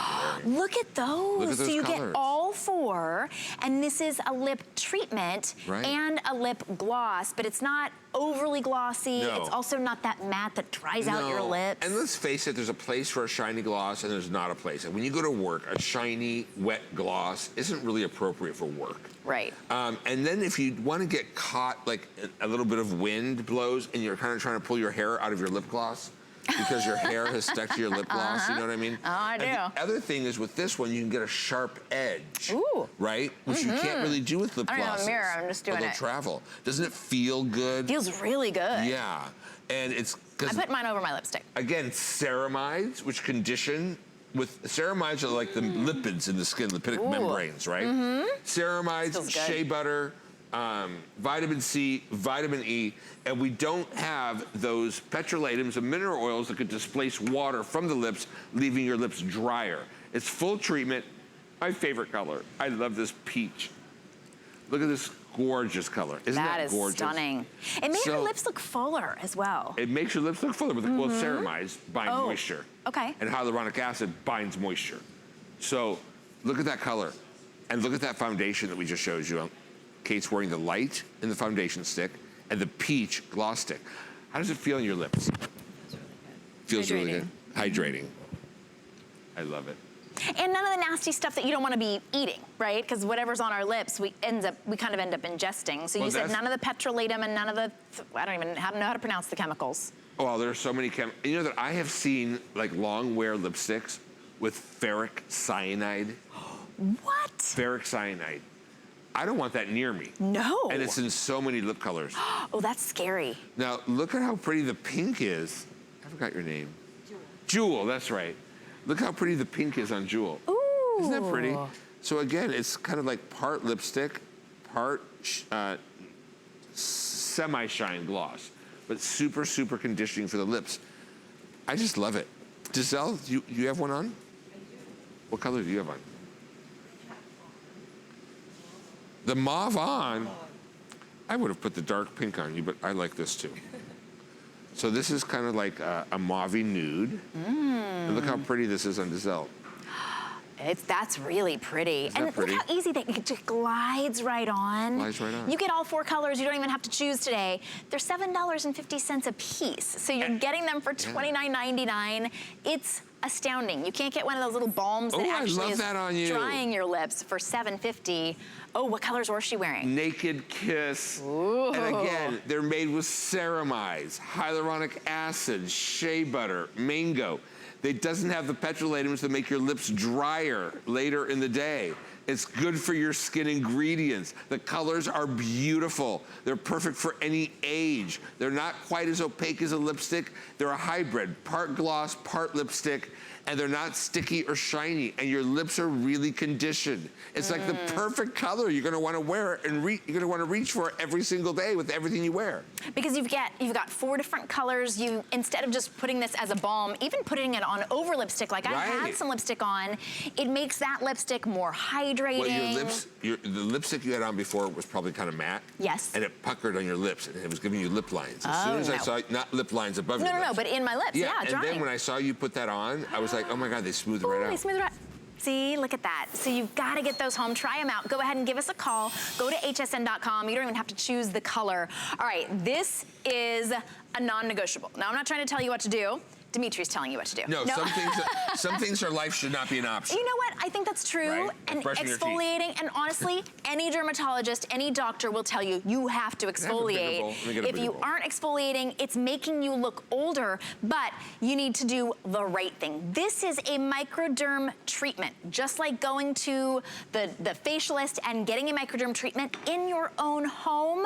the Look at those. Look at those so you colors. get all four, and this is a lip treatment and a lip gloss, but it's not overly glossy. No. It's also not that matte that dries out your lips. And let's face it, there's a place for a shiny gloss and there's not a place. And when you go to work, a shiny, wet gloss isn't really appropriate for work. Right. And then if you want to get caught, like a little bit of wind blows and you're kind of trying to pull your hair out of your lip gloss, because your hair has stuck to your lip gloss, you know what I mean? Oh, I do. And the other thing is with this one, you can get a sharp edge. Ooh. Right? Which you can't really do with lip glosses. I don't have a mirror, I'm just doing it. Travel. Doesn't it feel good? Feels really good. Yeah. And it's, I put mine over my lipstick. again, ceramides, which condition ceramides are like the lipids in the skin, lipidic membranes, right? Ceramides, shea butter, vitamin C, vitamin E, and we don't have those petrolatums and mineral oils that could displace water from the lips, leaving your lips drier. It's full treatment. My favorite color. I love this peach. Look at this gorgeous color. Isn't that gorgeous? That is stunning. It makes your lips look fuller as well. It makes your lips look fuller, but well, ceramides bind moisture. Okay. And hyaluronic acid binds moisture. So look at that color. And look at that foundation that we just showed you. Kate's wearing the light in the foundation stick and the peach gloss stick. How does it feel in your lips? Feels really good. Hydrating. I love it. And none of the nasty stuff that you don't want to be eating, right? Because whatever's on our lips, we kind of end up ingesting. So you said none of the petrolatum and none of the, I don't even know how to pronounce the chemicals. Oh, well, there are so many chemicals. You know that I have seen like long wear lipsticks with ferric cyanide. What? Ferric cyanide. I don't want that near me. No. And it's in so many lip colors. Oh, that's scary. Now, look at how pretty the pink is. I forgot your name. Jewel, that's right. Look how pretty the pink is on Jewel. Ooh. Isn't that pretty? So again, it's kind of like part lipstick, part semi-shine gloss, but super, super conditioning for the lips. I just love it. Giselle, you have one on? I do. What color do you have on? The mauve on. I would have put the dark pink on you, but I like this too. So this is kind of like a mauvey nude. And look how pretty this is on Giselle. That's really pretty. Isn't that pretty? Look how easy it just glides right on. Glides right on. You get all four colors. You don't even have to choose today. They're $7.50 a piece. So you're getting them for $29.99. It's astounding. You can't get one of those little balms that actually is drying your lips for $7.50. Oh, what colors was she wearing? Naked Kiss. Ooh. And again, they're made with ceramides, hyaluronic acid, shea butter, mango. It doesn't have the petrolatums that make your lips drier later in the day. It's good for your skin ingredients. The colors are beautiful. They're perfect for any age. They're not quite as opaque as a lipstick. They're a hybrid, part gloss, part lipstick, and they're not sticky or shiny, and your lips are really conditioned. It's like the perfect color. You're gonna wanna wear it, and you're gonna wanna reach for it every single day with everything you wear. Because you've got 4 different colors. Instead of just putting this as a balm, even putting it on over lipstick, like I had some lipstick on, it makes that lipstick more hydrating. Well, the lipstick you had on before was probably kind of matte. Yes. And it puckered on your lips, and it was giving you lip lines. As soon as I saw, not lip lines above your lips. No, but in my lips, yeah, and drying. then when I saw you put that on, I was like, oh my God, they smoothed it right out. They smooth it out. See, look at that. So you've got to get those home, try them out. Go ahead and give us a call. Go to hsn.com. You don't even have to choose the color. All right, this is a non-negotiable. Now, I'm not trying to tell you what to do. Dimitri's telling you what to do. No. Some things in life should not be an option. You know what? I think that's true. Right? And exfoliating, and honestly, any dermatologist, any doctor will tell you, you have to exfoliate. If you aren't exfoliating, it's making you look older, but you need to do the right thing. This is a microderm treatment, just like going to the facialist and getting a microderm treatment in your own home.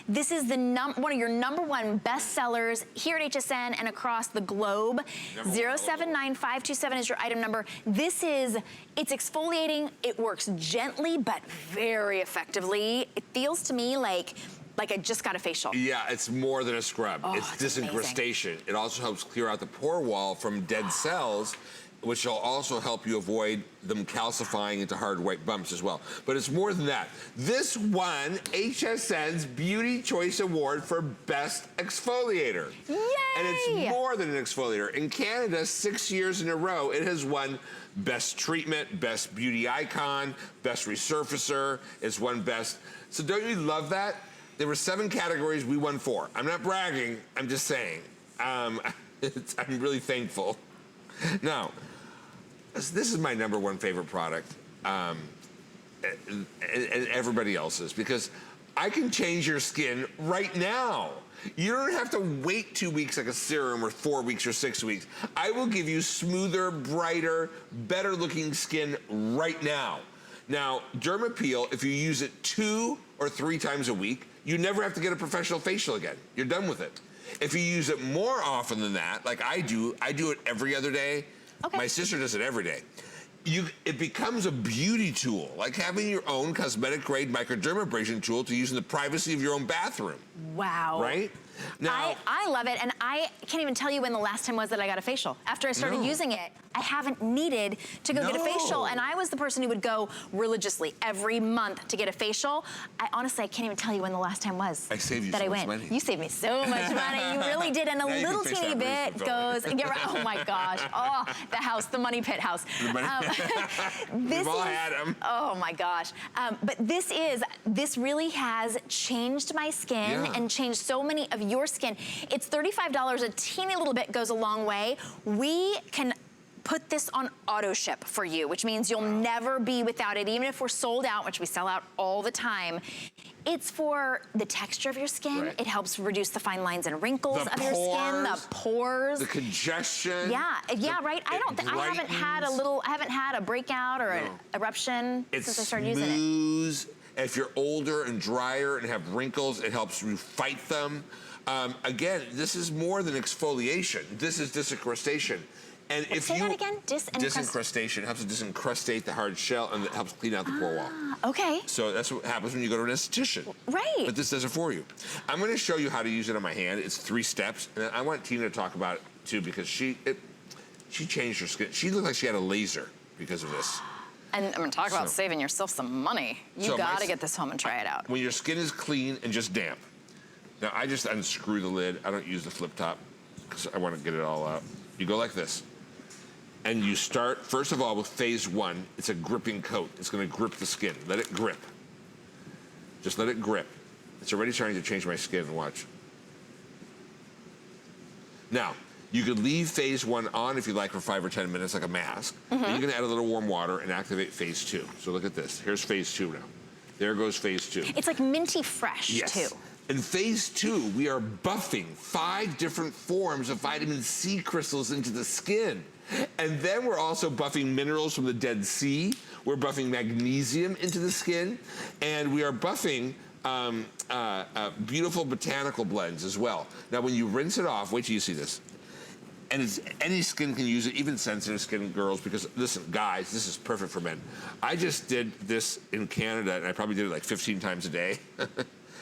This is one of your #1 bestsellers here at HSN and across the globe. 079527 is your item number. It's exfoliating. It works gently, but very effectively. It feels to me like like I just got a facial. Yeah, it's more than a scrub. Oh, it's disincrustation. amazing. It also helps clear out the pore wall from dead cells, which will also help you avoid them calcifying into hard white bumps as well. But it's more than that. This won HSN's Beauty Choice Award for Best Exfoliator. Yay! And it's more than an exfoliator. In Canada, 6 years in a row, it has won Best Treatment, Best Beauty Icon, Best Resurfacer. It's won Best. So don't you love that? There were 7 categories, we won 4. I'm not bragging, I'm just saying. I'm really thankful. Now, this is my #1 favorite product, and everybody else's, because I can change your skin right now. You don't have to wait 2 weeks like a serum, or 4 weeks or 6 weeks. I will give you smoother, brighter, better looking skin right now. Now, Dermapeel, if you use it 2 or 3 times a week, you never have to get a professional facial again. You're done with it. If you use it more often than that, like I do it every other day. Okay. My sister does it every day. It becomes a beauty tool, like having your own cosmetic grade microdermabrasion tool to use in the privacy of your own bathroom. Wow. Right? Now, I love it, and I can't even tell you when the last time was that I got a facial. After I started using it, I haven't needed to go get a facial, and I was the person who would go religiously every month to get a facial. I honestly can't even tell you when the last time was I saved you that so I much went. money. You saved me so much money. You really did, and a Now you can little face teeny that bit Bruce goes. Oh my gosh! Oh, the house, the money pit house. We've all had them. Oh my gosh! But this really has changed my skin and changed so many of your skin. It's $35. A teeny little bit goes a long way. We can put this on auto ship for you, which means you'll never be without it, even if we're sold out, which we sell out all the time. It's for the texture of your skin. Right. It helps reduce the fine lines and wrinkles The of your skin, the pores. The congestion. Yeah, right. I haven't had a breakout or an eruption since I started using it. It smooths. If you're older and drier and have wrinkles, it helps you fight them. Again, this is more than exfoliation. This is disincrustation. And Say that again? Disincrustation. It helps to disincrustate the hard shell, and it helps clean out the pore wall. Okay. So that's what happens when you go to an esthetician. Right. But this does it for you. I'm going to show you how to use it on my hand. It's 3 steps. And I want Tina to talk about it, too, because she changed her skin. She looked like she had a laser because of this. And I'm going to talk about saving yourself some money. You got to get this home and try it out. When your skin is clean and just damp. Now, I just unscrew the lid. I don't use the flip top because I want to get it all out. You go like this. And you start, first of all, with phase 1. It's a gripping coat. It's going to grip the skin. Let it grip. Just let it grip. It's already starting to change my skin. Watch. Now, you could leave phase 1 on if you like for 5 or 10 minutes like a mask. Then you're going to add a little warm water and activate phase 2. So look at this. Here's phase 2 now. There goes phase 2. It's like minty fresh, too. In phase 2, we are buffing 5 different forms of vitamin C crystals into the skin. And then we're also buffing minerals from the Dead Sea. We're buffing magnesium into the skin. And we are buffing beautiful botanical blends as well. Now, when you rinse it off, wait till you see this. And any skin can use it, even sensitive skin girls, because listen, guys, this is perfect for men. I just did this in Canada, and I probably did it like 15 times a day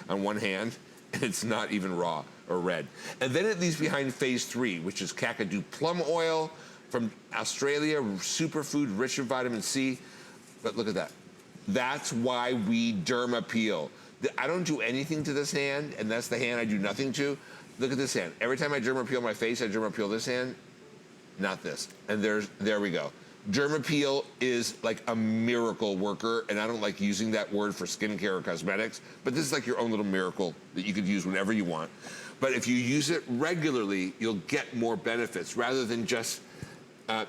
on one hand, and it's not even raw or red. And then it leaves behind phase 3, which is Kakadu plum oil from Australia, superfood rich in vitamin C. But look at that. That's why we Dermapeel. I don't do anything to this hand, and that's the hand I do nothing to. Look at this hand. Every time I Dermapeel my face, I Dermapeel this hand, not this. And there we go. Dermapeel is like a miracle worker, and I don't like using that word for skincare or cosmetics, but this is like your own little miracle that you could use whenever you want. But if you use it regularly, you'll get more benefits rather than just,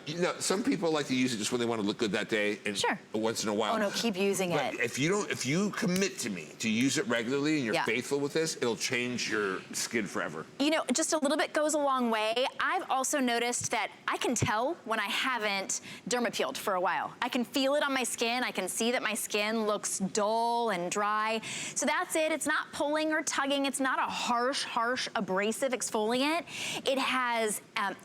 you know, some people like to use it just when they want to look good that day and once in a while. Oh no, keep using it. But if you commit to me to use it regularly and you're faithful with this, it'll change your skin forever. You know, just a little bit goes a long way. I've also noticed that I can tell when I haven't Dermapeeled for a while. I can feel it on my skin. I can see that my skin looks dull and dry. So that's it. It's not pulling or tugging. It's not a harsh, abrasive exfoliant. It has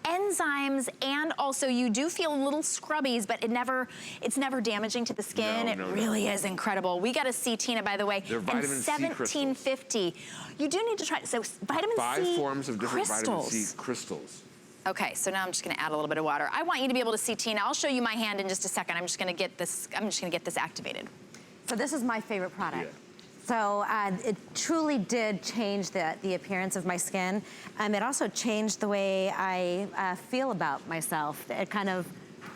enzymes and also so you do feel little scrubbies, but it's never damaging to the skin. It really is incredible. We got to see Tina, by the way. They're vitamin C $17.50. You do need to try it. So vitamin C 5 forms of different crystals. vitamin C crystals. Okay, so now I'm just gonna add a little bit of water. I want you to be able to see Tina. I'll show you my hand in just a second. I'm just gonna get this activated. So this is my favorite product. Yeah. So it truly did change the appearance of my skin. It also changed the way I feel about myself. It kind of,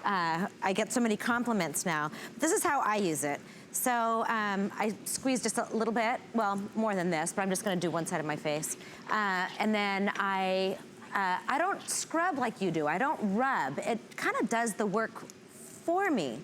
I get so many compliments now. This is how I use it. So I squeeze just a little bit, well, more than this, but I'm just gonna do one side of my face. And then I don't scrub like you do. I don't rub. It kind of does the work for me.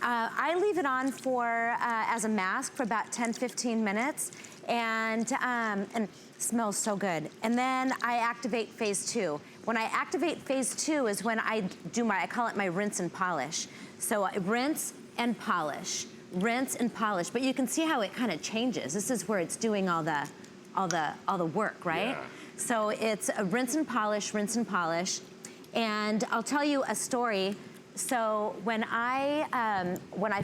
I leave it on for, as a mask for about 10-15 minutes, and it smells so good. And then I activate phase 2. When I activate phase 2 is when I do I call it my rinse and polish. So I rinse and polish, but you can see how it kind of changes. This is where it's doing all the work, right? Yeah. So it's a rinse and polish, and I'll tell you a story. So when I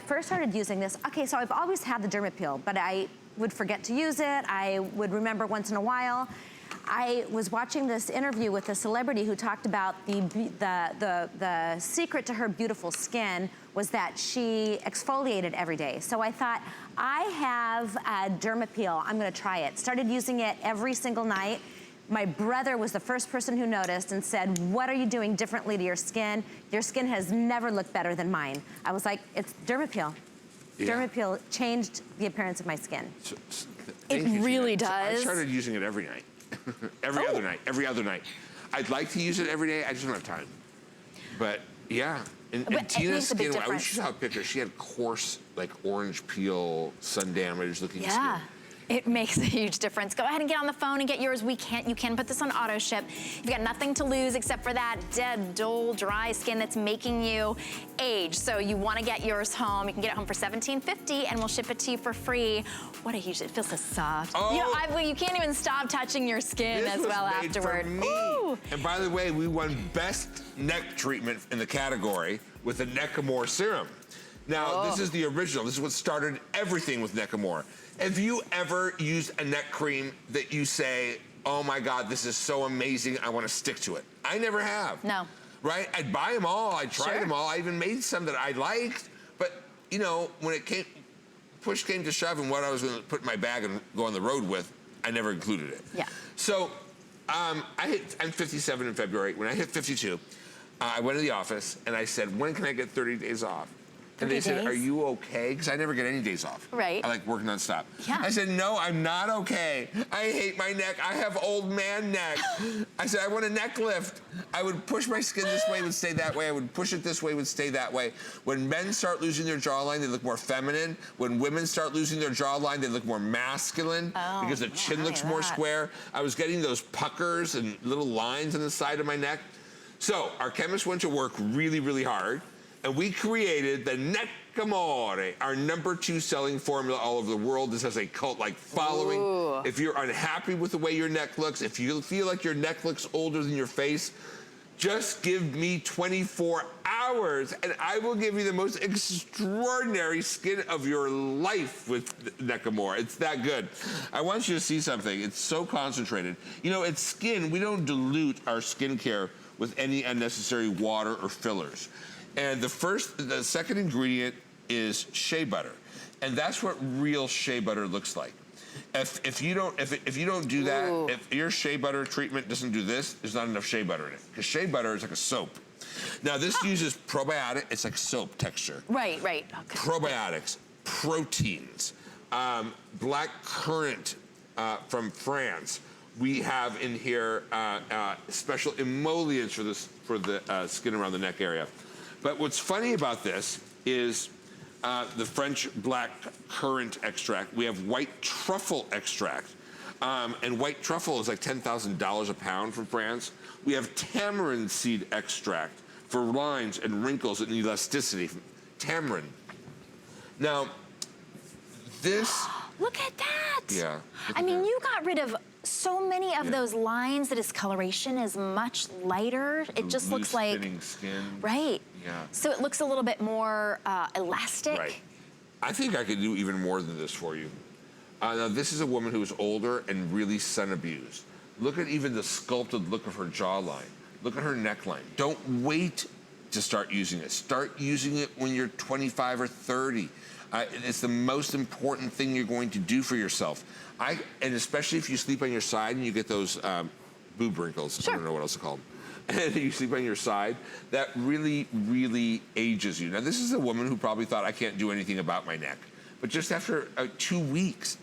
first started using this, okay, so I've always had the Dermapeel, but I would forget to use it. I would remember once in a while. I was watching this interview with a celebrity who talked about the secret to her beautiful skin was that she exfoliated every day. So I thought, I have a Dermapeel, I'm gonna try it. Started using it every single night. My brother was the first person who noticed and said, what are you doing differently to your skin? Your skin has never looked better than mine. I was like, it's Dermapeel. Yeah. Dermapeel changed the appearance of my skin. It really does. So I started using it every night. every other night. I'd like to use it every day, I just don't have time. But yeah, and Tina's skin, I wish you saw a picture, she had coarse, like orange peel, sun damage looking skin. It makes a huge difference. Go ahead and get on the phone and get yours. You can put this on auto ship. You've got nothing to lose except for that dead, dull, dry skin that's making you age. So you want to get yours home. You can get it home for $17.50 and we'll ship it to you for free. What a huge, it feels so soft. Oh, you can't even stop touching your skin as well afterward. For me. Ooh. And by the way, we won best neck treatment in the category with the Neckamore serum. Now, this is the original. This is what started everything with Neckamore. Have you ever used a neck cream that you say, oh my God, this is so amazing, I want to stick to it? I never have. No. Right? I'd buy them all, I'd try them all, I even made some that I liked, but you know, when push came to shove and what I was going to put in my bag and go on the road with, I never included it. Yeah. So, I'm 57 in February. When I hit 52, I went to the office and I said, when can I get 30 days off? And they said, are you okay? Because I never get any days off. Right. I like work nonstop. Yeah. I said, no, I'm not okay. I hate my neck. I have old man neck. I said, I want a neck lift. I would push my skin this way, it would stay that way. I would push it this way, it would stay that way. When men start losing their jawline, they look more feminine. When women start losing their jawline, they look more masculine because the chin looks more square. I was getting those puckers and little lines on the side of my neck. So our chemist went to work really, really hard. And we created the Neckamore, our #2 selling formula all over the world. This has a cult-like following. Ooh. If you're unhappy with the way your neck looks, if you feel like your neck looks older than your face, just give me 24 hours and I will give you the most extraordinary skin of your life with Neckamore. It's that good. I want you to see something. It's so concentrated. You know, at Skinn, we don't dilute our skincare with any unnecessary water or fillers. And the second ingredient is shea butter. And that's what real shea butter looks like. If you don't do that, if your shea butter treatment doesn't do this, there's not enough shea butter in it. Because shea butter is like a soap. Now this uses probiotic, it's like soap texture. Right. Okay. Probiotics, proteins, black currant from France. We have in here special emollients for the skin around the neck area. But what's funny about this is the French black currant extract. We have white truffle extract. And white truffle is like $10,000 a pound from France. We have tamarind seed extract for lines and wrinkles and elasticity. Tamarind. Now, this... Look at that. Yeah. I mean, you got rid of so many of those lines, the discoloration is much lighter. It just looks like, fitting skin. Right. Yeah. So it looks a little bit more elastic. Right. I think I could do even more than this for you. Now, this is a woman who is older and really sun abused. Look at even the sculpted look of her jawline. Look at her neckline. Don't wait to start using it. Start using it when you're 25 or 30. It's the most important thing you're going to do for yourself. And especially if you sleep on your side and you get those boob wrinkles. Sure. I don't know what else to call them. And you sleep on your side, that really, really ages you. Now, this is a woman who probably thought, I can't do anything about my neck. But just after 2 weeks,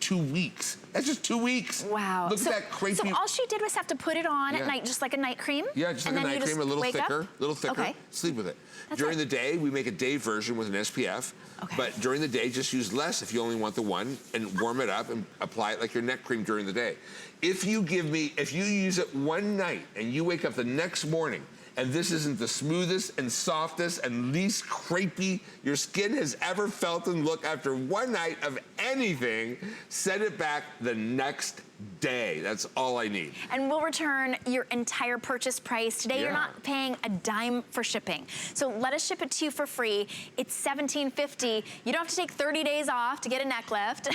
that's just 2 weeks. Wow. Look at that crazy. So all she did was have to put it on at night, just like a night cream? Yeah, just like a night cream, a little thicker, Okay. sleep with it. That's During it. the day, we make a day version with an SPF. Okay. But during the day, just use less if you only want the one, and warm it up and apply it like your neck cream during the day. If you use it one night and you wake up the next morning and this isn't the smoothest and softest and least crepey your skin has ever felt and looked after one night of anything, send it back the next day. That's all I need. And we'll return your entire purchase price. Today, you're not paying a dime for shipping. So let us ship it to you for free. It's $17.50. You don't have to take 30 days off to get a neck lift.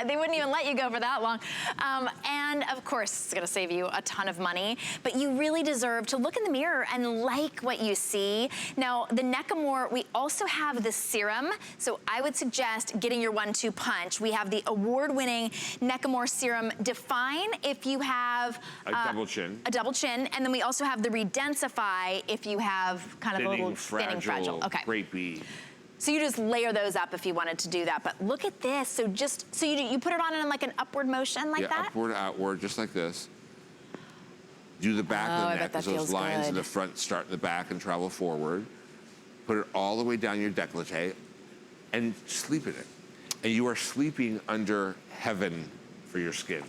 They wouldn't even let you go for that long. And of course, it's gonna save you a ton of money, but you really deserve to look in the mirror and like what you see. Now, the Neckamore, we also have the serum. So I would suggest getting your 1-2 punch. We have the award-winning Neckamore Serum Define if you have a double chin. And then we also have the Redensify if you have kind of a little thinning, fragile. Okay. Crepey. So you just layer those up if you wanted to do that. But look at this. So you put it on in like an upward motion like that? Yeah, upward, outward, just like this. Do the back of the neck as those lines in the front start in the back and travel forward. Put it all the way down your décolleté and sleep in it. And you are sleeping under heaven for your skin.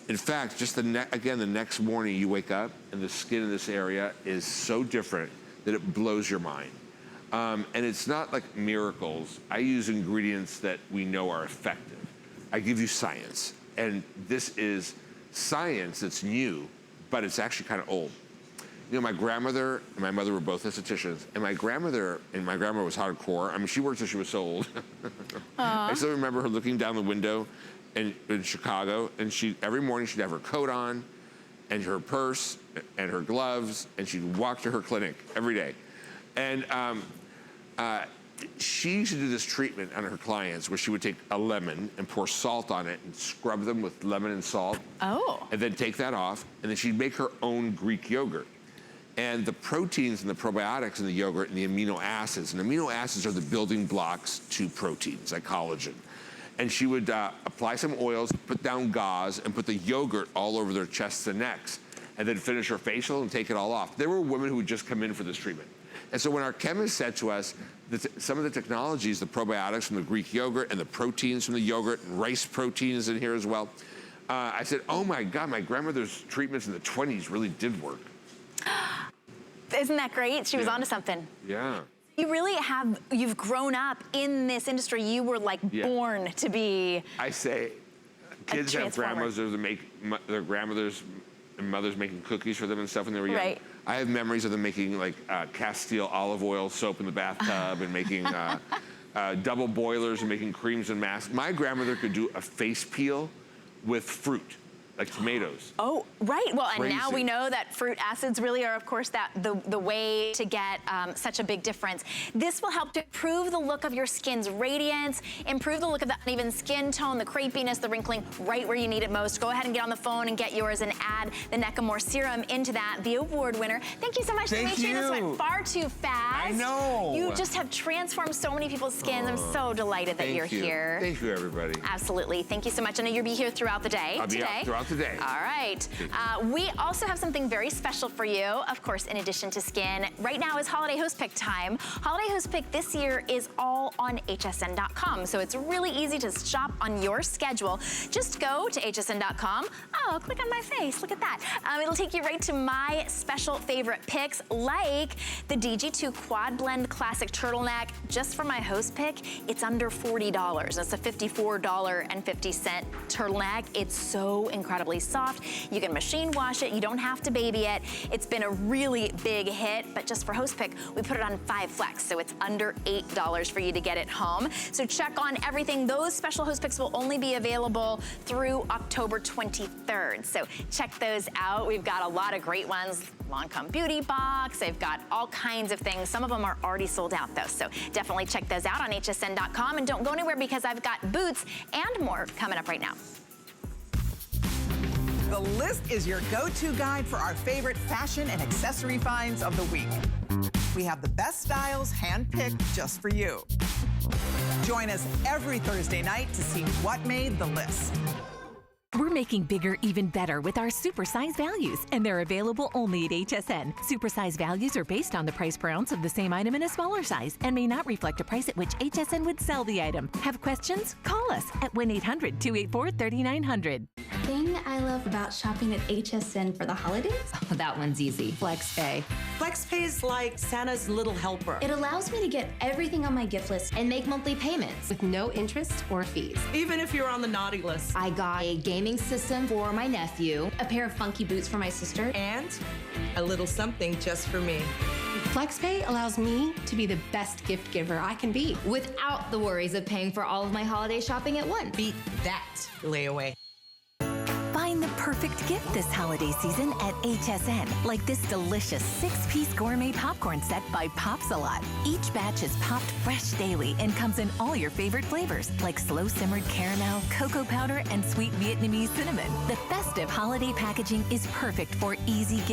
In fact, just the next morning you wake up and the skin in this area is so different that it blows your mind. And it's not like miracles. I use ingredients that we know are effective. I give you science. And this is science that's new, but it's actually kind of old. You know, my grandmother and my mother were both estheticians, and my grandmother was hardcore. I mean, she worked till she was so old. I still remember her looking down the window in Chicago, and every morning she'd have her coat on and her purse and her gloves, and she'd walk to her clinic every day. And she used to do this treatment on her clients where she would take a lemon and pour salt on it and scrub them with lemon and salt. Oh. And then take that off, and then she'd make her own Greek yogurt. And the proteins and the probiotics in the yogurt and the amino acids are the building blocks to proteins, like collagen. And she would apply some oils, put down gauze, and put the yogurt all over their chests and necks, and then finish her facial and take it all off. There were women who would just come in for this treatment. And so when our chemist said to us that some of the technologies, the probiotics from the Greek yogurt and the proteins from the yogurt, and rice proteins in here as well, I said, oh my God, my grandmother's treatments in the 20s really did work. Isn't that great? She was onto something. Yeah. You really you've grown up in this industry. You were like born to be. I say, kids have grandmothers that make their grandmothers and mothers making cookies for them and stuff when they were young. Right. I have memories of them making like Castile olive oil soap in the bathtub and making double boilers and making creams and masks. My grandmother could do a face peel with fruit, like tomatoes. Oh, right. Well, Crazy. And now we know that fruit acids really are, of course, the way to get such a big difference. This will help to improve the look of your skin's radiance, improve the look of the uneven skin tone, the crepiness, the wrinkling, right where you need it most. Go ahead and get on the phone and get yours and add the Neckamore Serum into that, the award winner. Thank you so much, Dimitri. This went far too fast. I know. You just have transformed so many people's skins. I'm so delighted that you're here. Thank you, everybody. Absolutely. Thank you so much. I know you'll be here throughout the day. I'll be out throughout the day. All right. We also have something very special for you, of course, in addition to skin. Right now is Holiday Host Pick time. Holiday Host Pick this year is all on hsn.com, so it's really easy to shop on your schedule. Just go to hsn.com. Oh, click on my face. Look at that. It'll take you right to my special favorite picks, like the DG2 Quad Blend Classic Turtleneck. Just for my host pick, it's under $40. That's a $54.50 turtleneck. It's so incredible. incredibly soft. You can machine wash it. You don't have to baby it. It's been a really big hit, but just for Host Pick, we put it on 5 flex, so it's under $8 for you to get it home. So check on everything. Those special Host Picks will only be available through October 23rd. So check those out. We've got a lot of great ones. Lancome Beauty Box. They've got all kinds of things. Some of them are already sold out though, so definitely check those out on hsn.com, and don't go anywhere because I've got boots and more coming up right now. The List is your go-to guide for our favorite fashion and accessory finds of the week. We have the best styles hand-picked just for you. Join us every Thursday night to see what made the list. We're making bigger even better with our supersize values, and they're available only at HSN. Supersize values are based on the price per ounce of the same item in a smaller size and may not reflect a price at which HSN would sell the item. Have questions? Call us at 1-800-284-3900. Thing I love about shopping at HSN for the holidays? Oh, that one's easy. FlexPay. FlexPay is like Santa's little helper. It allows me to get everything on my gift list and make monthly payments With no interest or fees. Even if you're on the naughty list. I got a gaming system for my nephew, a pair of funky boots for my sister, And a little something just for me. FlexPay allows me to be the best gift giver I can be. without the worries of paying for all of my holiday shopping at once. Beat that layaway. Find the perfect gift this holiday season at HSN, like this delicious 6-piece gourmet popcorn set by Pops-A-Lot. Each batch is popped fresh daily and comes in all your favorite flavors, like slow-simmered caramel, cocoa powder, and sweet Vietnamese cinnamon. The festive holiday packaging is perfect for easy gifts.